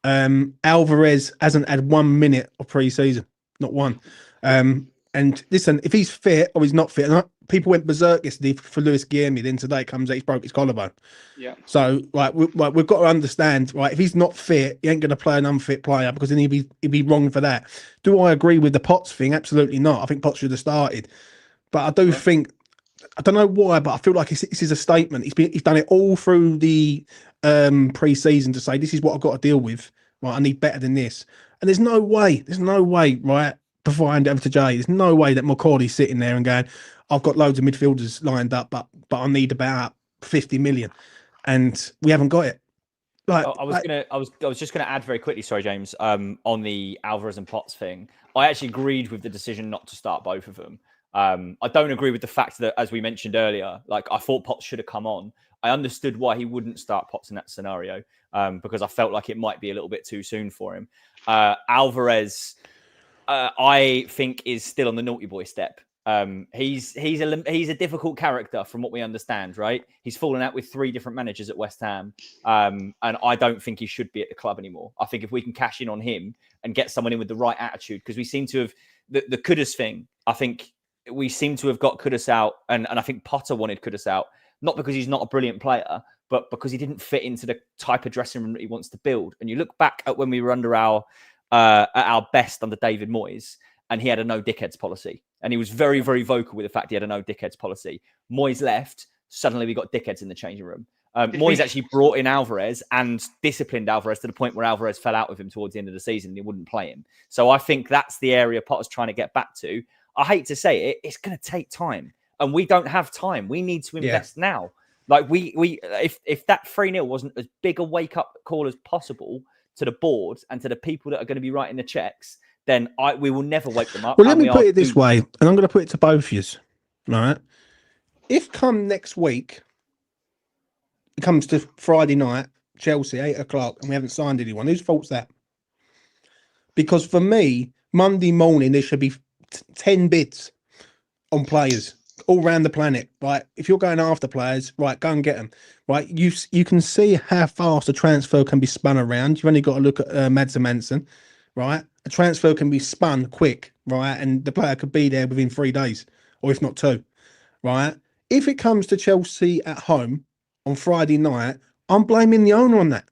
Alvarez hasn't had 1 minute of pre-season, not one. And listen, if he's fit or he's not fit, and people went berserk yesterday for Luis Guilherme. Then today comes out he's broke his collarbone. Yeah. So we've got to understand, right? If he's not fit, he ain't going to play an unfit player because then he'd be wrong for that. Do I agree with the Potts thing? Absolutely not. I think Potts should have started, but I do think, I don't know why, but I feel like this is a statement. He's done it all through the pre-season to say this is what I've got to deal with. Right, I need better than this. And there's no way, right? Before I hand it over to Jay, there's no way that McCauley's sitting there and going, I've got loads of midfielders lined up, but I need about 50 million, and we haven't got it. Like, I was just gonna add very quickly, sorry, James, on the Alvarez and Potts thing. I actually agreed with the decision not to start both of them. I don't agree with the fact that, as we mentioned earlier, like I thought Potts should have come on. I understood why he wouldn't start Potts in that scenario, because I felt like it might be a little bit too soon for him. Alvarez, I think, is still on the naughty boy step. He's a difficult character from what we understand, right? He's fallen out with 3 different managers at West Ham, and I don't think he should be at the club anymore. I think if we can cash in on him and get someone in with the right attitude, because we seem to have the Kudus thing. I think we seem to have got Kudus out, and I think Potter wanted Kudus out, not because he's not a brilliant player, but because he didn't fit into the type of dressing room that he wants to build. And you look back at when we were under at our best under David Moyes, and he had a no dickheads policy. And he was very, very vocal with the fact he had a no dickheads policy. Moyes left, suddenly we got dickheads in the changing room. Moyes actually brought in Alvarez and disciplined Alvarez to the point where Alvarez fell out with him towards the end of the season and he wouldn't play him. So I think that's the area Potter's trying to get back to. I hate to say it, it's going to take time. And we don't have time. We need to invest now. Like if that 3-0 wasn't as big a wake-up call as possible to the board and to the people that are going to be writing the checks, then we will never wake them up. Well, let me put it this way, and I'm going to put it to both of you. Right? If come next week, it comes to Friday night, Chelsea, 8:00, and we haven't signed anyone, whose fault's that? Because for me, Monday morning, there should be 10 bids on players all around the planet, right? If you're going after players, right, go and get them, right? You can see how fast a transfer can be spun around. You've only got to look at Mads Manson, right? A transfer can be spun quick, right? And the player could be there within 3 days, or if not 2, right? If it comes to Chelsea at home on Friday night, I'm blaming the owner on that,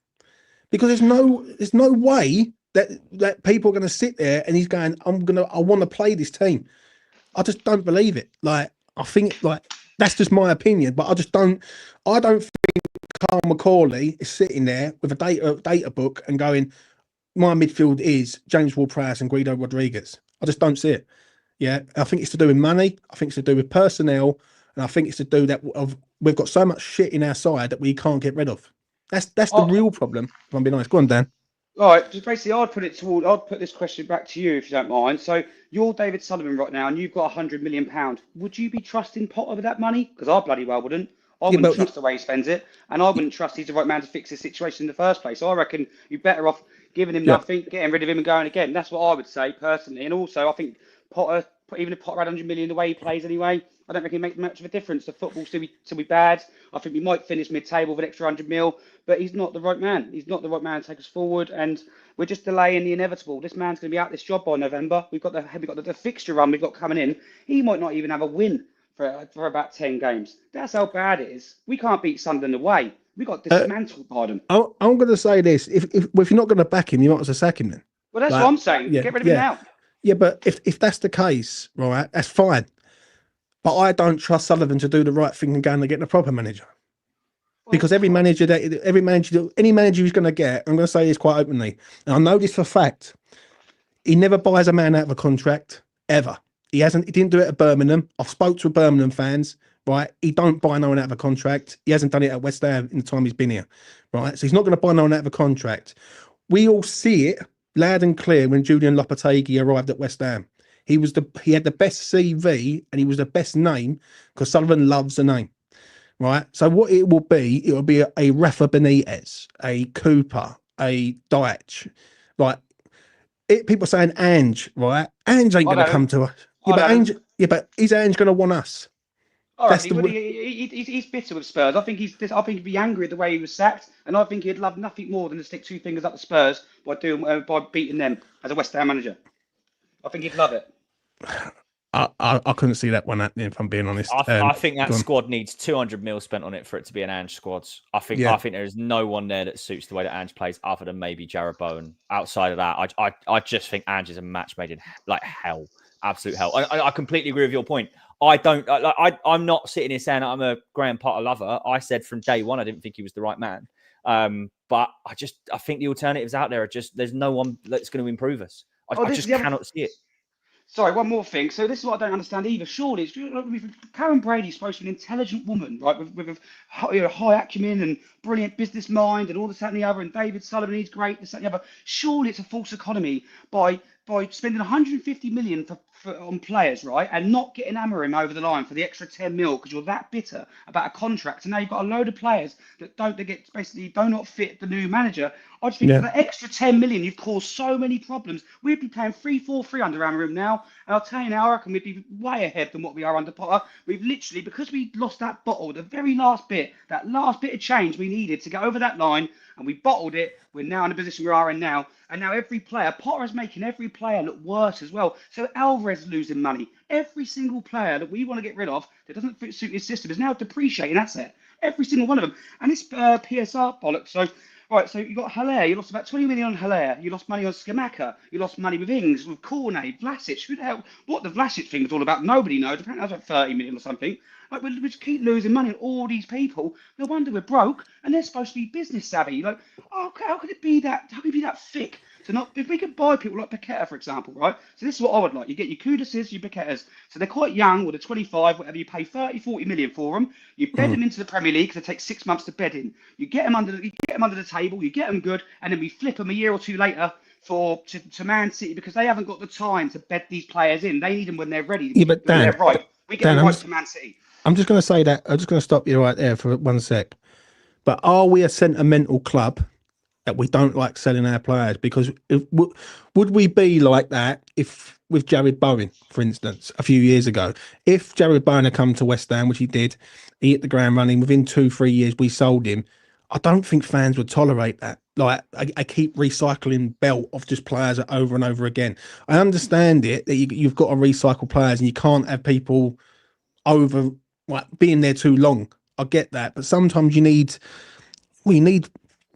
because there's no way that people are going to sit there and he's going, I want to play this team. I just don't believe it. Like, I think, like, that's just my opinion, but I don't think Carl McCauley is sitting there with a data book and going, my midfield is James Ward-Prowse and Guido Rodriguez. I just don't see it. Yeah, I think it's to do with money. I think it's to do with personnel, and I think it's to do that we've got so much shit in our side that we can't get rid of. That's the real problem, if I'm being honest. Go on, Dan. All right, just basically, I'd put this question back to you, if you don't mind. So you're David Sullivan right now, and you've got £100 million. Would you be trusting Potter with that money? Because I bloody well wouldn't. I wouldn't trust the way he spends it, and I wouldn't trust he's the right man to fix this situation in the first place. So I reckon you're better off giving him nothing, getting rid of him and going again. That's what I would say personally. And also, I think Potter, even if Potter had 100 million the way he plays anyway, I don't reckon he makes much of a difference. The football still be bad. I think we might finish mid-table with an extra 100 mil, but he's not the right man. He's not the right man to take us forward, and we're just delaying the inevitable. This man's going to be out this job by November. We've got the fixture run we've got coming in. He might not even have a win for about 10 games. That's how bad it is. We can't beat Sunderland away. We got dismantled by them. I'm going to say this: if you're not going to back him, you might as well sack him then. Well, that's what I'm saying. Get rid of him now. Yeah, but if that's the case, right, that's fine. But I don't trust Sullivan to do the right thing and go and get a proper manager. Because any manager who's going to get, I'm going to say this quite openly, and I know this for a fact, he never buys a man out of a contract, ever. He didn't do it at Birmingham. I've spoke to Birmingham fans, right? He don't buy no one out of a contract. He hasn't done it at West Ham in the time he's been here, right? So he's not going to buy no one out of a contract. We all see it loud and clear when Julian Lopetegui arrived at West Ham. He had the best CV and he was the best name because Sullivan loves the name, right? So what it will be a Rafa Benitez, a Cooper, a Deitch, right? People saying Ange, right? Ange ain't going to come to us. But is Ange going to want us? All right, he's bitter with Spurs. I think he'd be angry at the way he was sacked, and I think he'd love nothing more than to stick two fingers up the Spurs by beating them as a West Ham manager. I think he'd love it. I couldn't see that one happening, if I'm being honest. I think that squad needs 200 mil spent on it for it to be an Ange squad. I think there is no one there that suits the way that Ange plays, other than maybe Jarrod Bowen. Outside of that, I just think Ange is a match made in like hell, absolute hell. I completely agree with your point. I'm not sitting here saying I'm a Graham Potter lover. I said from day one I didn't think he was the right man. But I think the alternatives out there are there's no one that's going to improve us. I just cannot see it. Sorry, one more thing. So this is what I don't understand either. Surely, Karren Brady's supposed to be an intelligent woman, right, with a high acumen and brilliant business mind and all this, that, and the other. And David Sullivan, he's great, this, that, and the other. Surely it's a false economy by spending 150 million on players, right, and not getting Amorim over the line for the extra 10 mil because you're that bitter about a contract. And now you've got a load of players that do not fit the new manager. I just think for the extra 10 million, you've caused so many problems. We'd be playing 3-4-3 under Amorim now. And I'll tell you now, I reckon we'd be way ahead than what we are under Potter. We've literally, because we lost that bottle, the very last bit, that last bit of change we needed to get over that line, and we bottled it. We're now in the position we are in now. And now every player, Potter is making every player look worse as well. So Alvarez is losing money. Every single player that we want to get rid of that doesn't suit his system is now a depreciating asset. Every single one of them. And it's PSR bollocks. So, right, so you got Haller. You lost about 20 million on Haller. You lost money on Skamaka. You lost money with Ings, with Cornet, Vlasic. Who the hell? What the Vlasic thing was all about? Nobody knows. Apparently that was like 30 million or something. Like, we just keep losing money on all these people. No wonder we're broke, and they're supposed to be business savvy. Like, how could it be that? How could it be that thick? If we could buy people like Paqueta, for example, right? So this is what I would like. You get your Kuduses, your Paquetas. So they're quite young, or they're 25, whatever. You pay 30, 40 million for them. You bed them into the Premier League because it takes 6 months to bed in. You get them under the table. You get them good, and then we flip them a year or two later to Man City because they haven't got the time to bed these players in. They need them when they're ready. Yeah, but Dan, they're right. We get them right to Man City. I'm just going to say that. I'm just going to stop you right there for 1 sec. But are we a sentimental club that we don't like selling our players? Because would we be like that if with Jarrod Bowen, for instance, a few years ago? If Jarrod Bowen had come to West Ham, which he did, he hit the ground running. Within 2-3 years, we sold him. I don't think fans would tolerate that. Like, I keep recycling belt of just players over and over again. I understand it that you've got to recycle players and you can't have people over being there too long. I get that, but sometimes we need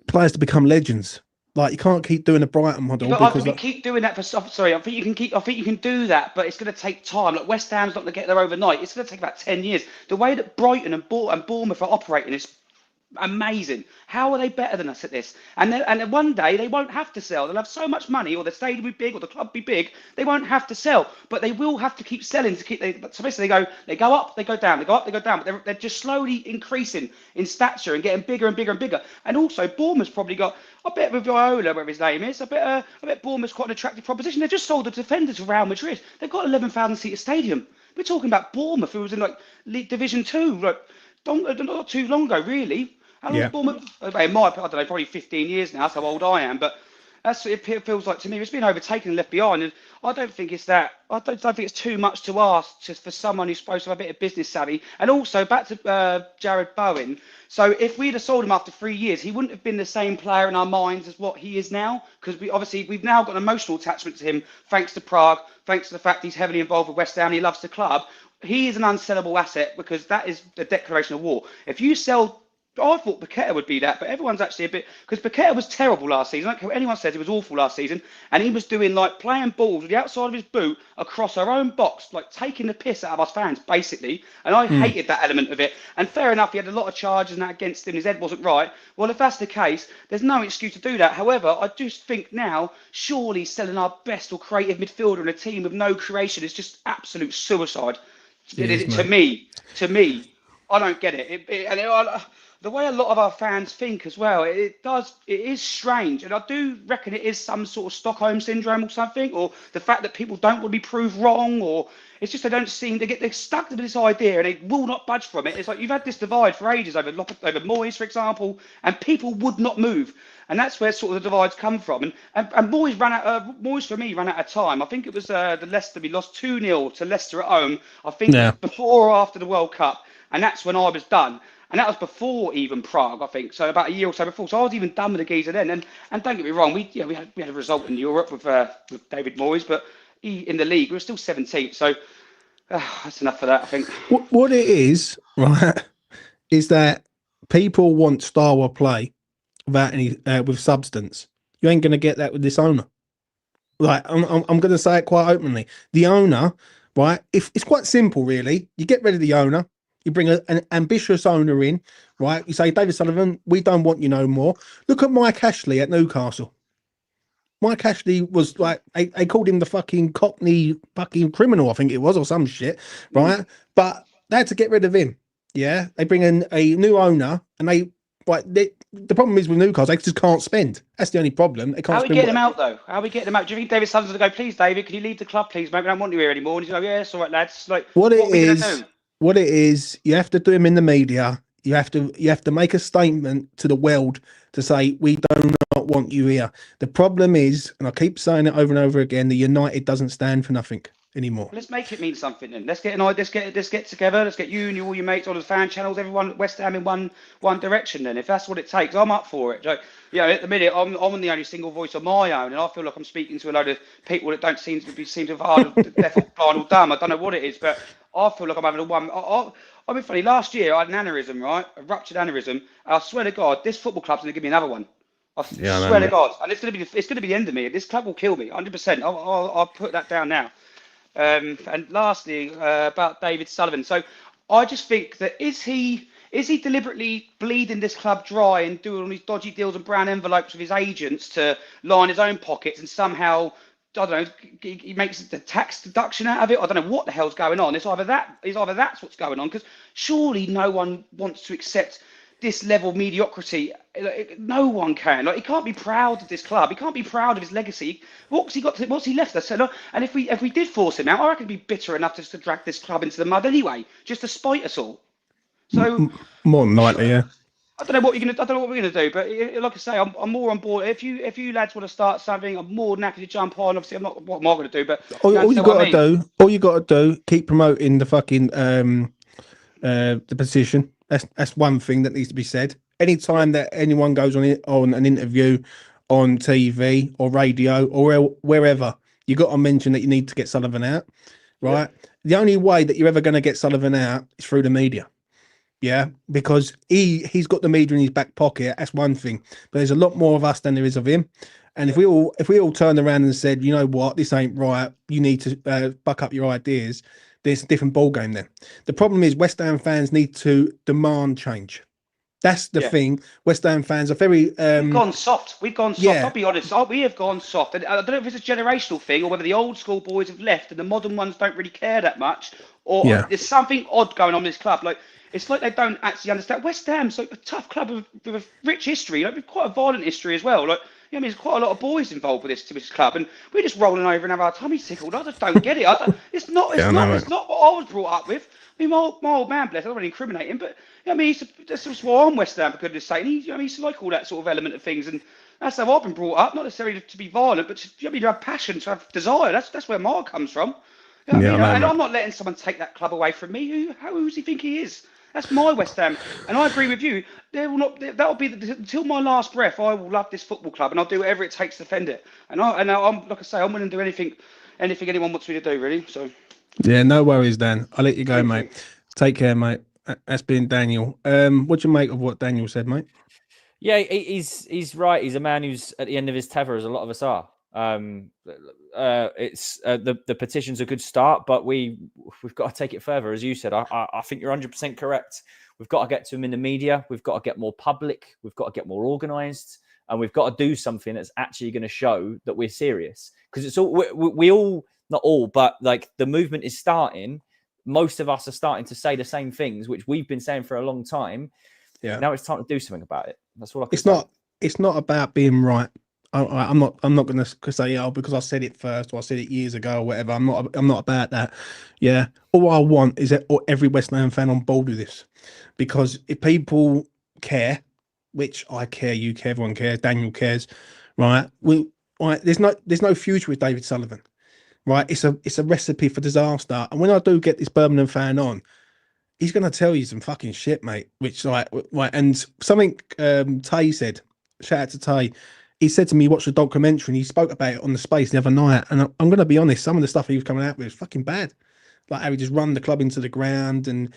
players to become legends. Like, you can't keep doing a Brighton model. Yeah, but I think we keep doing that for. Sorry, I think you can do that, but it's going to take time. Like, West Ham's not going to get there overnight. It's going to take about 10 years. The way that Brighton and Bournemouth are operating is amazing. How are they better than us at this? And then one day they won't have to sell. They'll have so much money, or the stadium will be big, or the club be big. They won't have to sell, but they will have to keep selling to keep. So basically, they go up, they go down, they go up, they go down. But they're just slowly increasing in stature and getting bigger and bigger and bigger. And also, Bournemouth's probably got. I bet with Viola, whatever his name is, I bet Bournemouth's quite an attractive proposition. They just sold the defenders to Real Madrid. They've got 11,000 seater stadium. We're talking about Bournemouth, who was in like League Division 2, like not too long ago, really. How long was Bournemouth? I don't know, probably 15 years now. That's how old I am. But That's what it feels like to me. It's been overtaken and left behind, and I don't think it's that. I don't think it's too much to ask just for someone who's supposed to have a bit of business savvy. And also back to Jared Bowen. So if we'd have sold him after 3 years, he wouldn't have been the same player in our minds as what he is now, because we've now got an emotional attachment to him thanks to Prague, thanks to the fact he's heavily involved with West Ham. He loves the club. He is an unsellable asset because that is the declaration of war. If you sell, I thought Paqueta would be that, but everyone's actually a bit, because Paqueta was terrible last season. I don't care what anyone says, he was awful last season, and he was doing like playing balls with the outside of his boot across our own box, like taking the piss out of us fans, basically. And I hated that element of it. And fair enough, he had a lot of charges and that against him. His head wasn't right. Well, if that's the case, there's no excuse to do that. However, I just think now, surely selling our best or creative midfielder in a team with no creation is just absolute suicide. To me, I don't get it. The way a lot of our fans think as well, it is strange. And I do reckon it is some sort of Stockholm syndrome or something, or the fact that people don't want to be proved wrong, or it's just they're stuck to this idea and they will not budge from it. It's like you've had this divide for ages over Moyes, for example, and people would not move. And that's where sort of the divides come from. And Moyes for me ran out of time. I think it was the Leicester, we lost 2-0 to Leicester at home. I think before or after the World Cup. And that's when I was done. And that was before even Prague, I think. So about a year or so before. So I was even done with the geezer then. And don't get me wrong, we had a result in Europe with David Moyes, but in the league we were still 17th. So that's enough for that, I think. What it is, right, is that people want style of play without any with substance. You ain't going to get that with this owner. Like I'm going to say it quite openly. The owner, right? If it's quite simple, really. You get rid of the owner. You bring an ambitious owner in, right? You say, David Sullivan, we don't want you no more. Look at Mike Ashley at Newcastle. Mike Ashley was like, they called him the fucking Cockney fucking criminal, I think it was, or some shit, right? But they had to get rid of him. Yeah, they bring in a new owner, and the problem is with Newcastle, they just can't spend. That's the only problem. They can't. How are we getting him out though? How are we getting him out? Do you think David Sullivan's going to go, please, David, can you leave the club, please, mate? We don't want you here anymore. And he's like, yeah, it's all right, lads. Like, what are we going to do? What it is, you have to do him in the media. You have to make a statement to the world to say we do not want you here. The problem is, and I keep saying it over and over again, the United doesn't stand for nothing anymore. Let's make it mean something then. Let's get together. Let's get you and all your mates, all the fan channels, everyone at West Ham in one direction. Then, if that's what it takes, I'm up for it. At the minute, I'm the only single voice of my own, and I feel like I'm speaking to a load of people that don't seem to have hard, deaf or blind or dumb. I don't know what it is, but I feel like I'm having a one. I mean, funny. Last year, I had an aneurysm, right? A ruptured aneurysm. And I swear to God, this football club's going to give me another one. I swear to God, and it's going to be the end of me. This club will kill me, 100%. I'll put that down now. And lastly, about David Sullivan. So I just think that is he deliberately bleeding this club dry and doing all these dodgy deals and brown envelopes with his agents to line his own pockets, and somehow, I don't know, he makes the tax deduction out of it. I don't know what the hell's going on. It's either that's what's going on, because surely no one wants to accept this level of mediocrity. No one can. Like, he can't be proud of this club. He can't be proud of his legacy. What's he left us? And if we did force him out, I reckon he'd be bitter enough just to drag this club into the mud anyway, just to spite us all. So more than likely, yeah. I don't know what we're gonna do, but like I say, I'm more on board. If you lads want to start something, I'm more than happy to jump on. Obviously, I'm not. What am I going to do? But all you got to do, keep promoting the fucking the position. That's one thing that needs to be said. Anytime that anyone goes on an interview on TV or radio or wherever, you got to mention that you need to get Sullivan out, right? Yeah. The only way that you're ever going to get Sullivan out is through the media. Yeah, because he's got the media in his back pocket. That's one thing, but there's a lot more of us than there is of him. And if we all turned around and said, you know what, this ain't right, you need to buck up your ideas, there's a different ball game then. The problem is West Ham fans need to demand change. That's the thing. West Ham fans are very we've gone soft. Yeah. I'll be honest. We have gone soft. And I don't know if it's a generational thing or whether the old school boys have left and the modern ones don't really care that much, or there's something odd going on in this club. Like, it's like they don't actually understand. West Ham's like a tough club with a rich history, like with quite a violent history as well. Like, You know, I mean, there's quite a lot of boys involved with this club, and we're just rolling over and have our tummies tickled. I just don't get it. It's not what I was brought up with. I mean, my old man, bless, I don't want to incriminate him, but you know, I mean, that's why I'm West Ham, for goodness sake. And he, you know, I mean, he like all that sort of element of things, and that's how I've been brought up. Not necessarily to be violent, but to have passion, to have desire. That's where mine comes from. You know what I mean? And I'm not letting someone take that club away from me. Who does he think he is? That's my West Ham, and I agree with you. That'll be until my last breath. I will love this football club, and I'll do whatever it takes to defend it. And I'm like I say, I'm willing to do anything anyone wants me to do, really. So. Yeah, no worries, Dan. I'll let you go, Thank mate. you. Take care, mate. That's been Daniel. What do you make of what Daniel said, mate? Yeah, he's right. He's a man who's at the end of his tether, as a lot of us are. It's the petition's a good start, but we've got to take it further, as you said. I think you're 100% correct. We've got to get to him in the media. We've got to get more public. We've got to get more organised, and we've got to do something that's actually going to show that we're serious. Because it's all we all, not all, but like the movement is starting. Most of us are starting to say the same things, which we've been saying for a long time. Yeah. Now it's time to do something about it. That's all I can say. It's not about being right. I'm not going to say, oh, because I said it first or I said it years ago or whatever. I'm not about that. Yeah. All I want is that every West Ham fan on board with this, because if people care, which I care, you care, everyone cares, Daniel cares, right? There's no future with David Sullivan, right? It's a recipe for disaster. And when I do get this Birmingham fan on, he's going to tell you some fucking shit, mate. Which right, and something Tay said. Shout out to Tay. He said to me, watch the documentary, and he spoke about it on the Space the other night. And I'm going to be honest, some of the stuff he was coming out with is fucking bad. Like how he just run the club into the ground, and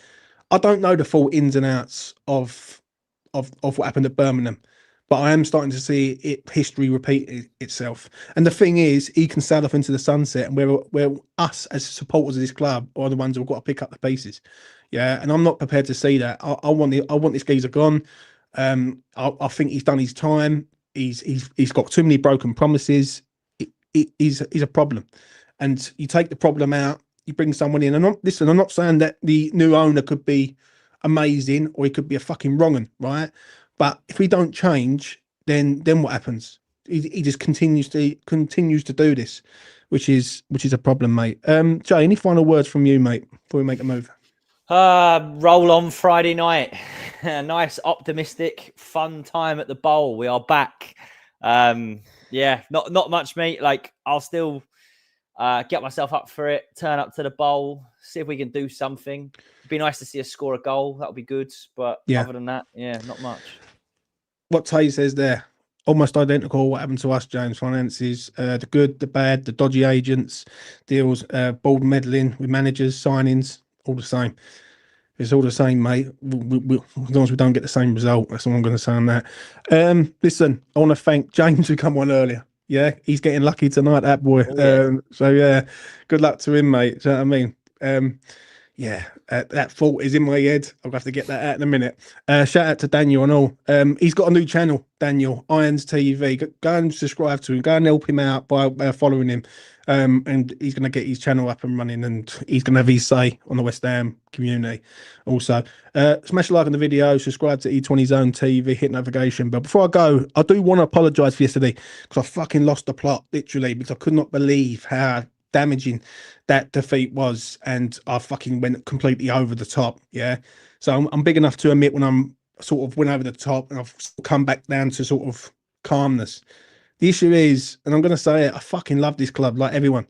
I don't know the full ins and outs of what happened at Birmingham, but I am starting to see history repeat itself. And the thing is, he can sail off into the sunset, and we're us as supporters of this club are the ones who've got to pick up the pieces. Yeah, and I'm not prepared to see that. I want this geezer gone. I think he's done his time. He's got too many broken promises. He's a problem, and you take the problem out, you bring someone in. And I'm not saying that the new owner could be amazing or he could be a fucking wrong 'un, right? But if we don't change, then what happens? He just continues to do this, which is a problem, mate. Jay, any final words from you, mate, before we make a move? Roll on Friday night. Nice, optimistic, fun time at the Bowl. We are back. Yeah, not much, mate. Like, I'll still get myself up for it, turn up to the Bowl, see if we can do something. It'd be nice to see us score a goal. That would be good. But other than that, yeah, not much. What Tay says there, almost identical what happened to us, James. Finances, the good, the bad, the dodgy agents, deals, board meddling with managers, signings, all the same. It's all the same, mate. As long as we don't get the same result, that's all I'm going to say on that. Listen, I want to thank James who come on earlier. Yeah, he's getting lucky tonight, that boy. Oh, yeah. So yeah, good luck to him, mate. Do you know what I mean? That thought is in my head. I'll have to get that out in a minute. Shout out to Daniel and all. He's got a new channel, Daniel, Irons TV. Go and subscribe to him. Go and help him out by following him. And he's going to get his channel up and running, and he's going to have his say on the West Ham community. Also, smash a like on the video, subscribe to E20 Zone TV, hit notification. But before I go, I do want to apologise for yesterday, because I fucking lost the plot, literally, because I could not believe how damaging that defeat was, and I fucking went completely over the top. Yeah, so I'm big enough to admit when I'm sort of went over the top, and I've come back down to sort of calmness. The issue is, and I'm going to say it, I fucking love this club like everyone.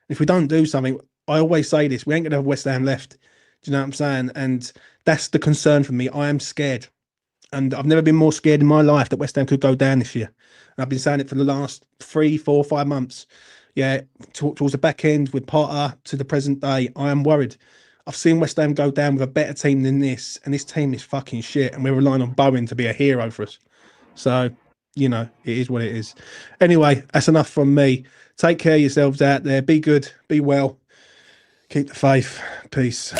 If we don't do something, I always say this, we ain't going to have West Ham left. Do you know what I'm saying? And that's the concern for me. I am scared. And I've never been more scared in my life that West Ham could go down this year. And I've been saying it for the last 3, 4, 5 months. Yeah, towards the back end with Potter to the present day, I am worried. I've seen West Ham go down with a better team than this, and this team is fucking shit, and we're relying on Bowen to be a hero for us. So, you know, it is what it is. Anyway, that's enough from me. Take care of yourselves out there. Be good. Be well. Keep the faith. Peace.